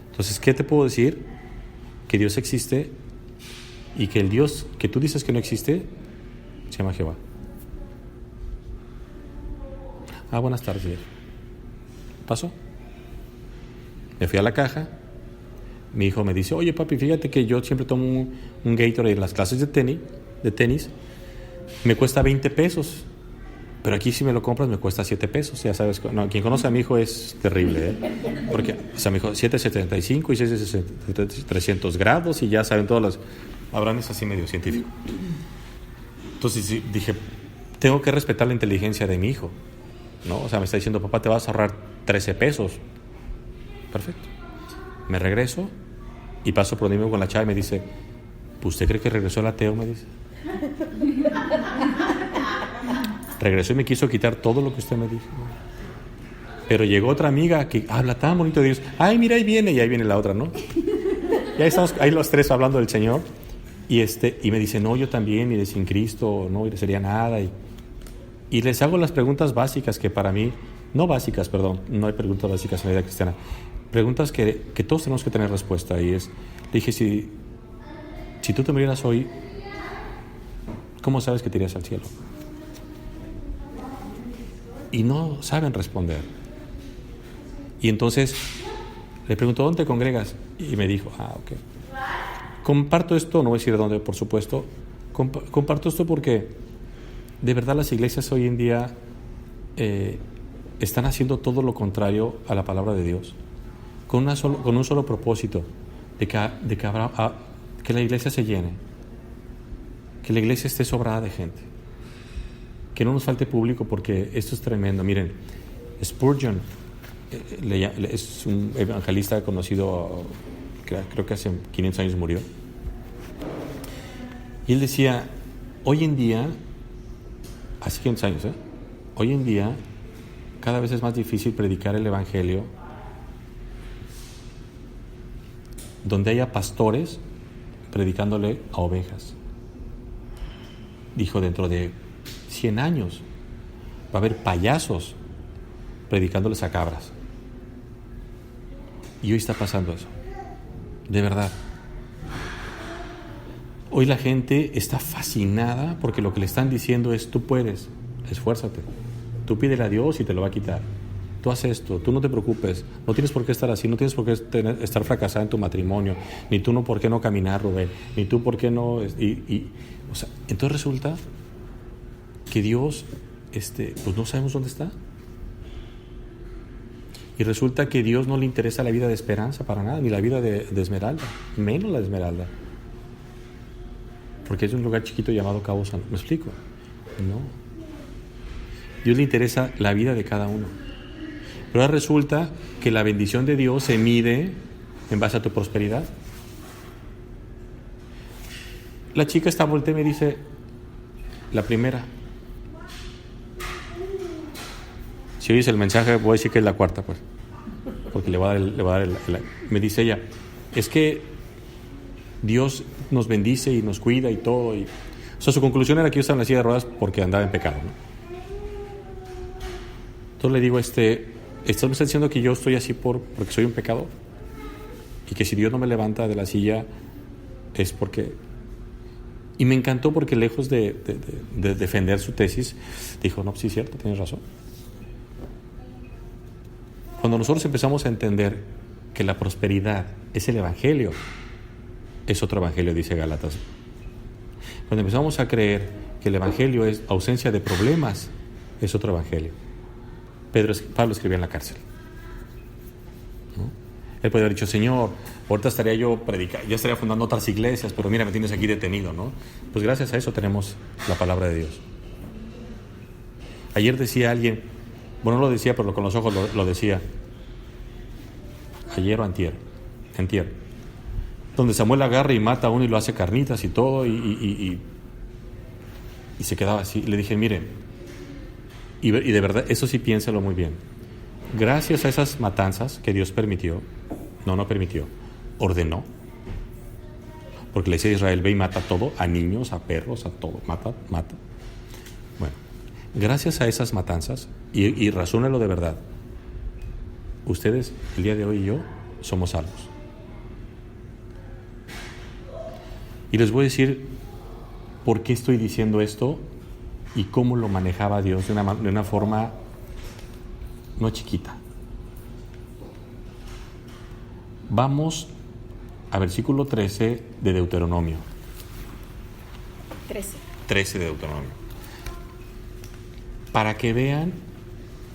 Entonces, ¿qué te puedo decir? Que Dios existe y que el Dios que tú dices que no existe se llama Jehová. Buenas tardes, Dios. ¿Pasó? Me fui a la caja. Mi hijo me dice, oye papi, fíjate que yo siempre tomo un Gatorade en las clases de tenis. Me cuesta 20 pesos. Pero aquí si me lo compras me cuesta 7 pesos. Ya sabes, quien conoce a mi hijo es terrible, porque mi hijo 7,75 y 6 de 300 grados y ya saben todas las... Abraham es así medio científico. Entonces dije, tengo que respetar la inteligencia de mi hijo, ¿no? O sea, me está diciendo, papá, te vas a ahorrar 13 pesos. Perfecto. Me regreso y paso por donde con la chava y me dice, ¿pues usted cree que regresó el ateo? Me dice. Regresó y me quiso quitar todo lo que usted me dijo. Pero llegó otra amiga que habla tan bonito de Dios. Ay, mira, ahí viene. Y ahí viene la otra, ¿no? Y ahí estamos, ahí los tres hablando del Señor. Y me dice, no, yo también, mire, sin Cristo no sería nada. Y les hago las preguntas básicas que para mí, no básicas, perdón, no hay preguntas básicas en la vida cristiana. Preguntas que todos tenemos que tener respuesta. Y le dije, si tú te murieras hoy, ¿cómo sabes que te irías al cielo? Y no saben responder. Y entonces le pregunto, ¿dónde te congregas? Y me dijo, ok. Comparto esto, no voy a decir dónde, por supuesto. Comparto esto porque de verdad las iglesias hoy en día están haciendo todo lo contrario a la palabra de Dios, con un solo propósito, de que la iglesia se llene, que la iglesia esté sobrada de gente, que no nos falte público, porque esto es tremendo. Miren, Spurgeon es un evangelista conocido, creo que hace 500 años murió, y él decía, hoy en día, hace 500 años, hoy en día cada vez es más difícil predicar el evangelio donde haya pastores predicándole a ovejas. dijo, dentro de 100 años va a haber payasos predicándoles a cabras. Y hoy está pasando eso, de verdad. Hoy la gente está fascinada porque lo que le están diciendo es: tú puedes, esfuérzate, tú pídele a Dios y te lo va a quitar. Tú haces esto, tú no te preocupes, no tienes por qué estar así, no tienes por qué estar fracasada en tu matrimonio, ni tú no por qué no caminar, Rubén, ni tú por qué no... o sea, entonces resulta que Dios, pues no sabemos dónde está. Y resulta que a Dios no le interesa la vida de Esperanza para nada, ni la vida de Esmeralda, menos la de Esmeralda. Porque es un lugar chiquito llamado Cabo San. ¿Me explico? No. Dios le interesa la vida de cada uno. Pero ahora resulta que la bendición de Dios se mide en base a tu prosperidad. La chica está voltea y me dice, la primera. Si oyes el mensaje, voy a decir que es la cuarta, pues. Porque le va a dar me dice ella, es que Dios nos bendice y nos cuida y todo. O sea, su conclusión era que yo estaba en la silla de ruedas porque andaba en pecado, ¿no? Entonces le digo, ¿estás me diciendo que yo estoy así porque soy un pecador? Y que si Dios no me levanta de la silla es porque... Y me encantó porque lejos de defender su tesis, dijo, no, sí es cierto, tienes razón. Cuando nosotros empezamos a entender que la prosperidad es el Evangelio, es otro Evangelio, dice Gálatas. Cuando empezamos a creer que el Evangelio es ausencia de problemas, es otro Evangelio. Pablo escribía en la cárcel, ¿no? Él podría haber dicho, Señor, ahorita estaría yo predicando, ya estaría fundando otras iglesias, pero mira, me tienes aquí detenido, ¿no? Pues gracias a eso tenemos la palabra de Dios. Ayer decía alguien, bueno, no lo decía, pero con los ojos lo decía, ayer o antier, donde Samuel agarra y mata a uno y lo hace carnitas y todo, y se quedaba así. Le dije, miren, y de verdad, eso sí piénsalo muy bien. Gracias a esas matanzas que Dios permitió, no permitió, ordenó, porque le decía a Israel, ve y mata todo, a niños, a perros, a todo, mata. Bueno, gracias a esas matanzas, y razónenlo de verdad, ustedes, el día de hoy y yo, somos salvos. Y les voy a decir por qué estoy diciendo esto y cómo lo manejaba Dios de una forma no chiquita. Vamos a versículo 13 de Deuteronomio. 13 de Deuteronomio. Para que vean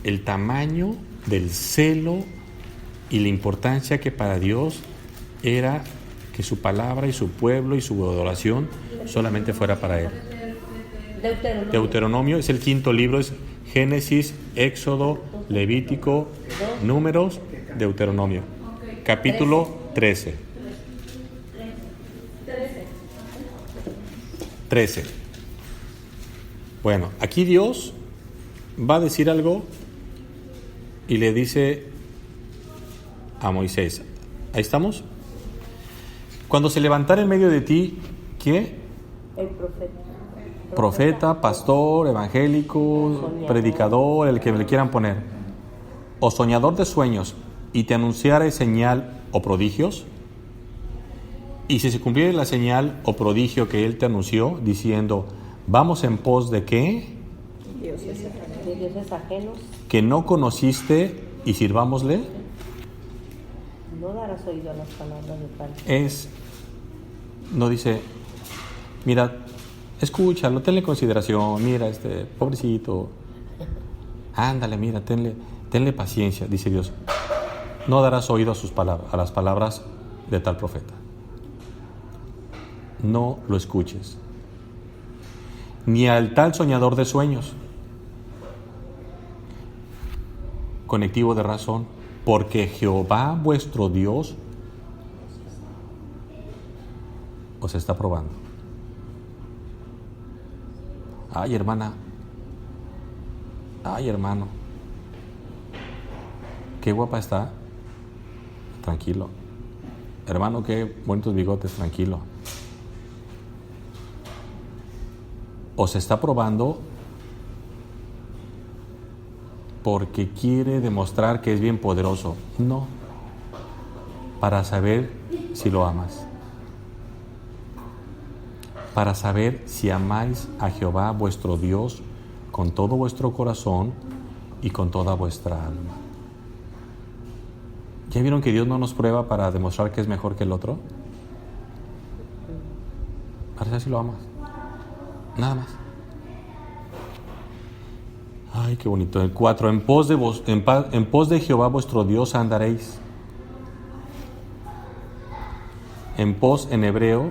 el tamaño del celo y la importancia que para Dios era que su palabra y su pueblo y su adoración solamente fuera para Él. Deuteronomio es el quinto libro, es Génesis, Éxodo, Levítico, Números, Deuteronomio. Capítulo 13. 13. Bueno, aquí Dios va a decir algo y le dice a Moisés, ¿ahí estamos? Cuando se levantara en medio de ti, ¿qué? El profeta. Profeta, pastor, evangélico, predicador, el que le quieran poner, o soñador de sueños, y te anunciara señal o prodigios, y si se cumpliera la señal o prodigio que él te anunció, diciendo, vamos en pos de ¿qué? De dioses ajenos. Que no conociste y sirvámosle. No darás oído a las palabras de tal. No dice, mira, escúchalo, tenle consideración, mira, pobrecito, ándale, mira, tenle paciencia, dice Dios. No darás oído a las palabras de tal profeta. No lo escuches. Ni al tal soñador de sueños. Conectivo de razón. Porque Jehová vuestro Dios os está probando. Ay, hermana. Ay, hermano. Qué guapa está. Tranquilo. Hermano, qué bonitos bigotes. Tranquilo. o se está probando porque quiere demostrar que es bien poderoso. No, para saber si lo amas, para saber si amáis a Jehová vuestro Dios con todo vuestro corazón y con toda vuestra alma. ¿Ya vieron que Dios no nos prueba para demostrar que es mejor que el otro? Para saber si lo amas. Nada más. Ay, qué bonito. El 4. En pos de Jehová vuestro Dios andaréis. En pos, en hebreo,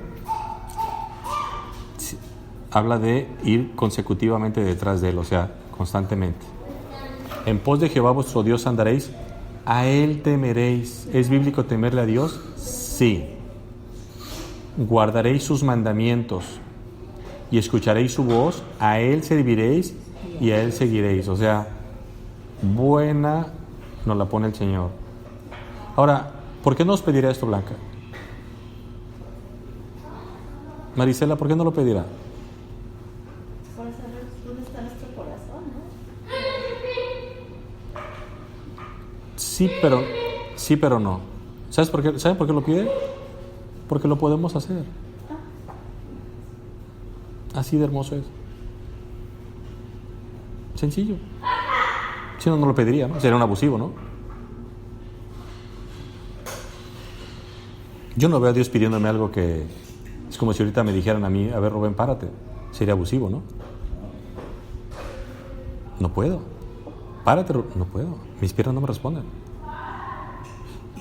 habla de ir consecutivamente detrás de Él, o sea, constantemente. En pos de Jehová vuestro Dios andaréis, a Él temeréis. ¿Es bíblico temerle a Dios? Sí. Guardaréis sus mandamientos y escucharéis su voz, a Él serviréis y a Él seguiréis. O sea, buena nos la pone el Señor. Ahora, ¿por qué nos pedirá esto, Blanca? Marisela, ¿por qué no lo pedirá? Por saber dónde está nuestro corazón, ¿no? Sí, pero no. ¿Saben por qué lo pide? Porque lo podemos hacer. Así de hermoso es. Sencillo. Si no, no lo pediría, ¿no? Sería un abusivo, ¿no? Yo no veo a Dios pidiéndome algo que es como si ahorita me dijeran a mí, a ver, Rubén, párate. Sería abusivo, ¿no? No puedo. Párate, no puedo. Mis piernas no me responden.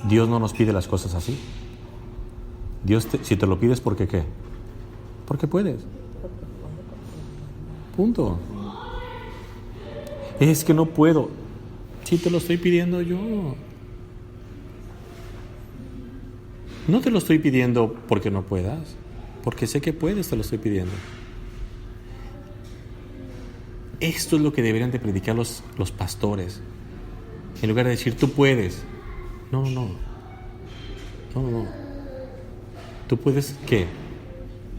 Dios no nos pide las cosas así. Dios, si te lo pides, ¿por qué qué? Porque puedes. Punto. Es que no puedo. Si te lo estoy pidiendo yo. No te lo estoy pidiendo porque no puedas. Porque sé que puedes, te lo estoy pidiendo. Esto es lo que deberían de predicar los pastores. En lugar de decir, tú puedes. No. ¿Tú puedes qué?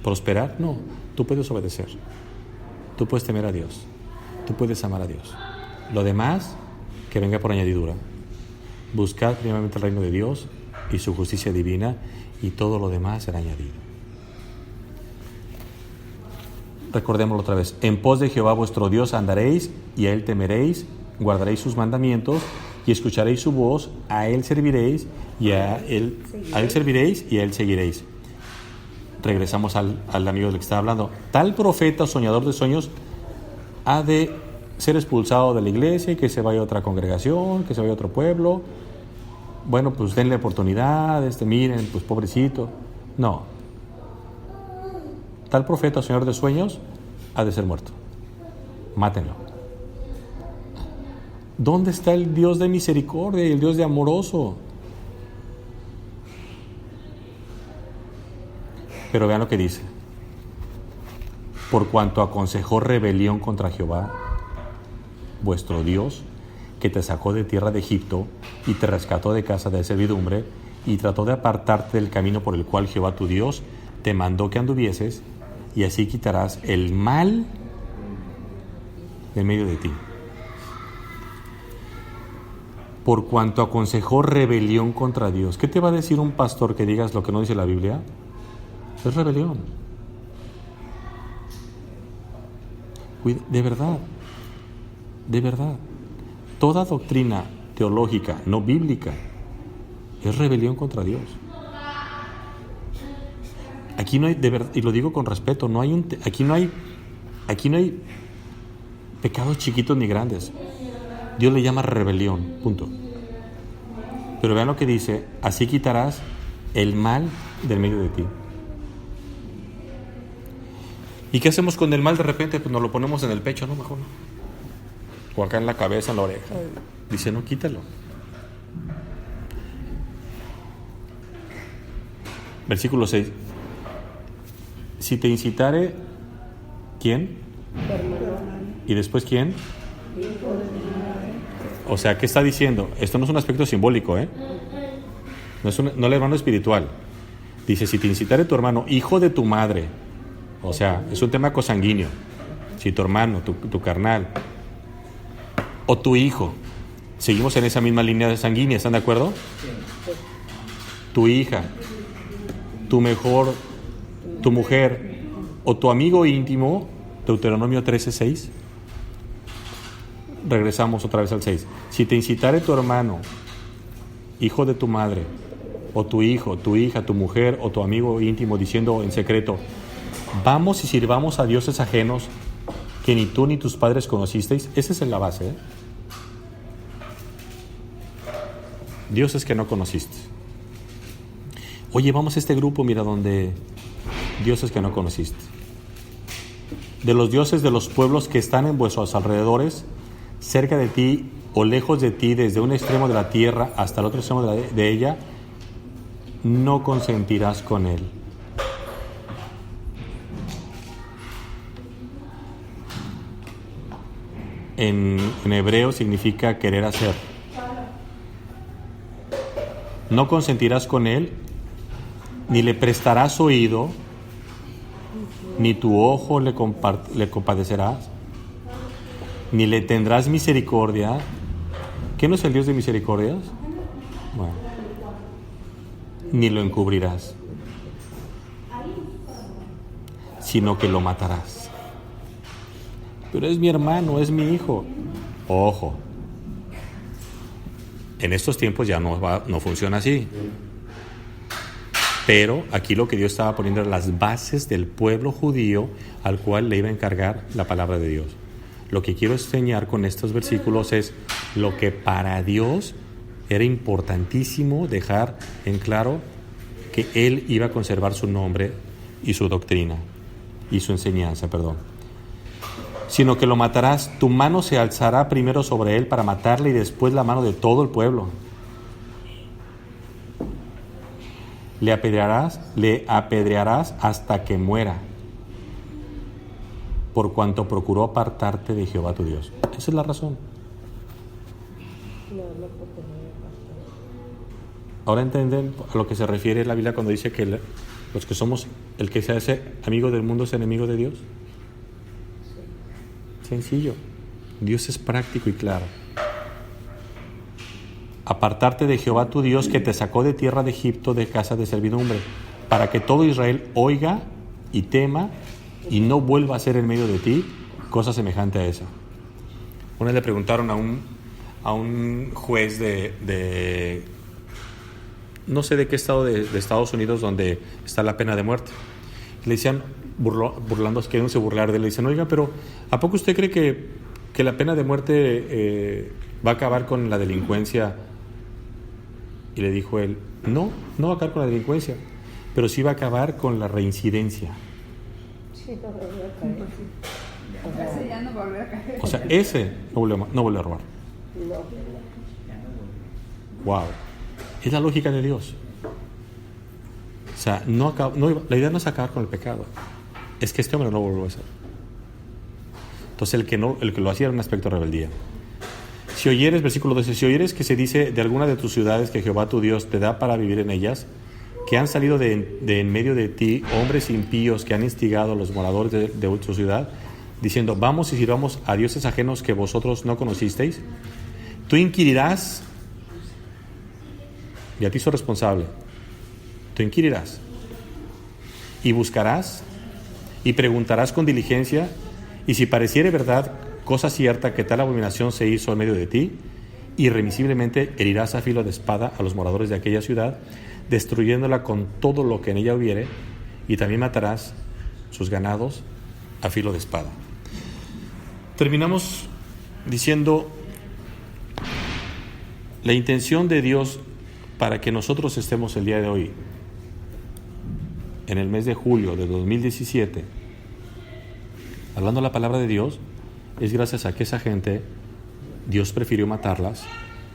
¿Prosperar? No. Tú puedes obedecer. Tú puedes temer a Dios. Tú puedes amar a Dios. Lo demás, que venga por añadidura. Buscad primeramente el reino de Dios y su justicia divina, y todo lo demás será añadido. Recordémoslo otra vez. En pos de Jehová vuestro Dios andaréis, y a Él temeréis, guardaréis sus mandamientos, y escucharéis su voz, a Él serviréis, y a Él serviréis, y a Él seguiréis. Regresamos al amigo del que estaba hablando. Tal profeta o soñador de sueños ha de ser expulsado de la iglesia y que se vaya a otra congregación, que se vaya a otro pueblo. Bueno, pues denle oportunidad, miren, pues pobrecito. No. Tal profeta o soñador de sueños ha de ser muerto. Mátenlo. ¿Dónde está el Dios de misericordia y el Dios de amoroso? Pero vean lo que dice. Por cuanto aconsejó rebelión contra Jehová, vuestro Dios, que te sacó de tierra de Egipto y te rescató de casa de servidumbre, y trató de apartarte del camino por el cual Jehová tu Dios te mandó que anduvieses, y así quitarás el mal de medio de ti. Por cuanto aconsejó rebelión contra Dios. ¿Qué te va a decir un pastor que digas lo que no dice la Biblia? Es rebelión. De verdad. Toda doctrina teológica no bíblica es rebelión contra Dios. Aquí no hay, de verdad, y lo digo con respeto, aquí no hay pecados chiquitos ni grandes. Dios le llama rebelión, punto. Pero vean lo que dice: así quitarás el mal del medio de ti. ¿Y qué hacemos con el mal de repente? Pues nos lo ponemos en el pecho, ¿no? Mejor no. O acá en la cabeza, en la oreja. Dice, no, quítalo. Versículo 6. Si te incitare, ¿quién? Y después, ¿quién? O sea, ¿qué está diciendo? Esto no es un aspecto simbólico, ¿eh? No es el hermano espiritual. Dice, si te incitare tu hermano, hijo de tu madre. O sea, es un tema cosanguíneo. si tu hermano, tu carnal, o tu hijo, seguimos en esa misma línea de sanguínea, ¿están de acuerdo? Tu hija, tu mujer, o tu amigo íntimo, Deuteronomio 13:6. Regresamos otra vez al 6. Si te incitare tu hermano, hijo de tu madre, o tu hijo, tu hija, tu mujer, o tu amigo íntimo, diciendo en secreto, vamos y sirvamos a dioses ajenos que ni tú ni tus padres conocisteis, esa es la base, ¿eh? Dioses que no conociste. Oye, vamos a este grupo, mira, donde dioses que no conociste. De los dioses de los pueblos que están en vuestros alrededores, cerca de ti o lejos de ti, desde un extremo de la tierra hasta el otro extremo de ella, no consentirás con él. En hebreo significa querer hacer. No consentirás con él, ni le prestarás oído, ni tu ojo le compadecerás, ni le tendrás misericordia. ¿Qué no es el Dios de misericordias? Bueno, ni lo encubrirás, sino que lo matarás. Pero es mi hermano, es mi hijo. Ojo, en estos tiempos ya no funciona así. Pero aquí lo que Dios estaba poniendo eran las bases del pueblo judío al cual le iba a encargar la palabra de Dios. Lo que quiero enseñar con estos versículos es lo que para Dios era importantísimo dejar en claro, que Él iba a conservar su nombre y su doctrina y su enseñanza, sino que lo matarás. Tu mano se alzará primero sobre él para matarle y después la mano de todo el pueblo. Le apedrearás hasta que muera, por cuanto procuró apartarte de Jehová tu Dios. Esa es la razón. Ahora entienden a lo que se refiere la Biblia cuando dice que los que somos, el que se hace amigo del mundo es enemigo de Dios. Sencillo. Dios es práctico y claro. Apartarte de Jehová tu Dios, que te sacó de tierra de Egipto, de casa de servidumbre, para que todo Israel oiga y tema y no vuelva a ser en medio de ti cosa semejante a esa. Una vez le preguntaron a un juez de no sé de qué estado de Estados Unidos donde está la pena de muerte. Le decían, burlándose, queriéndose burlar de él, le dicen, oiga, pero ¿a poco usted cree que la pena de muerte va a acabar con la delincuencia? Y le dijo él, no va a acabar con la delincuencia, pero sí va a acabar con la reincidencia. O sea, ese no vuelve a robar. Wow. Es la lógica de Dios. O sea, la idea no es acabar con el pecado. Es que este hombre no volvió a hacer. Entonces el que lo hacía era un aspecto de rebeldía. Si oyeres, versículo 12, si oyeres que se dice de alguna de tus ciudades que Jehová tu Dios te da para vivir en ellas, que han salido de en medio de ti hombres impíos que han instigado a los moradores de tu ciudad, diciendo, vamos y sirvamos a dioses ajenos que vosotros no conocisteis, tú inquirirás, y a ti soy responsable, tú inquirirás, y buscarás, y preguntarás con diligencia, y si pareciere verdad, cosa cierta, que tal abominación se hizo en medio de ti, irremisiblemente herirás a filo de espada a los moradores de aquella ciudad, destruyéndola con todo lo que en ella hubiere, y también matarás sus ganados a filo de espada. Terminamos diciendo la intención de Dios para que nosotros estemos el día de hoy, en el mes de julio de 2017, hablando la palabra de Dios, es gracias a que esa gente, Dios prefirió matarlas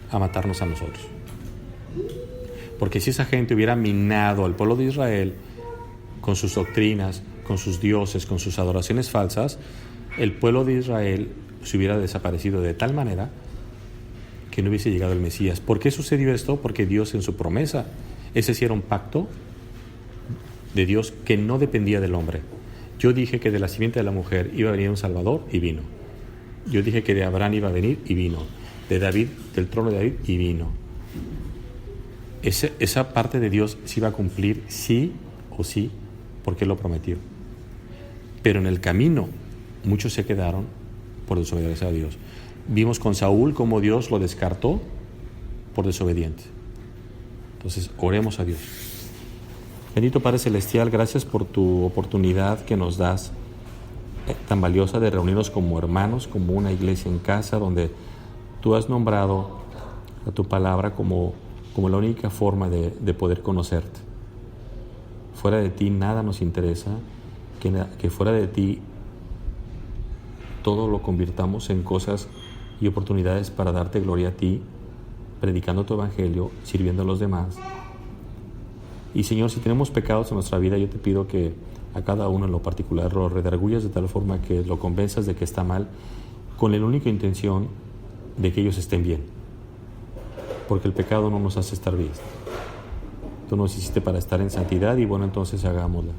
a matarnos a nosotros. Porque si esa gente hubiera minado al pueblo de Israel con sus doctrinas, con sus dioses, con sus adoraciones falsas, el pueblo de Israel se hubiera desaparecido de tal manera que no hubiese llegado el Mesías. ¿Por qué sucedió esto? Porque Dios en su promesa, ese sí era un pacto de Dios que no dependía del hombre. Yo dije que de la simiente de la mujer iba a venir un Salvador y vino. Yo dije que de Abraham iba a venir y vino. De David, del trono de David y vino. Esa parte de Dios se iba a cumplir sí o sí, porque Él lo prometió. Pero en el camino muchos se quedaron por desobedecer a Dios. Vimos con Saúl cómo Dios lo descartó por desobediente. Entonces, oremos a Dios. Bendito Padre Celestial, gracias por tu oportunidad que nos das tan valiosa de reunirnos como hermanos, como una iglesia en casa, donde tú has nombrado a tu palabra como la única forma de poder conocerte. Fuera de ti nada nos interesa, que fuera de ti todo lo convirtamos en cosas y oportunidades para darte gloria a ti, predicando tu evangelio, sirviendo a los demás. Y Señor, si tenemos pecados en nuestra vida, yo te pido que a cada uno en lo particular lo redargullas de tal forma que lo convenzas de que está mal, con la única intención de que ellos estén bien. Porque el pecado no nos hace estar bien. Tú nos hiciste para estar en santidad y bueno, entonces hagámosla.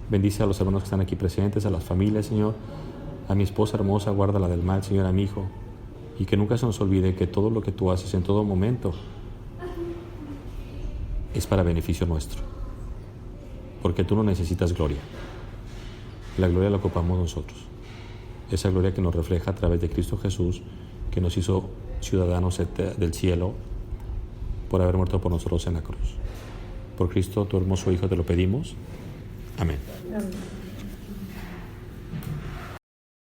Bendice a los hermanos que están aquí presentes, a las familias, Señor. A mi esposa hermosa, guárdala del mal, Señor, a mi hijo. Y que nunca se nos olvide que todo lo que tú haces en todo momento es para beneficio nuestro. Porque tú no necesitas gloria. La gloria la ocupamos nosotros. Esa gloria que nos refleja a través de Cristo Jesús, que nos hizo ciudadanos del cielo por haber muerto por nosotros en la cruz. Por Cristo, tu hermoso Hijo, te lo pedimos. Amén. Amén.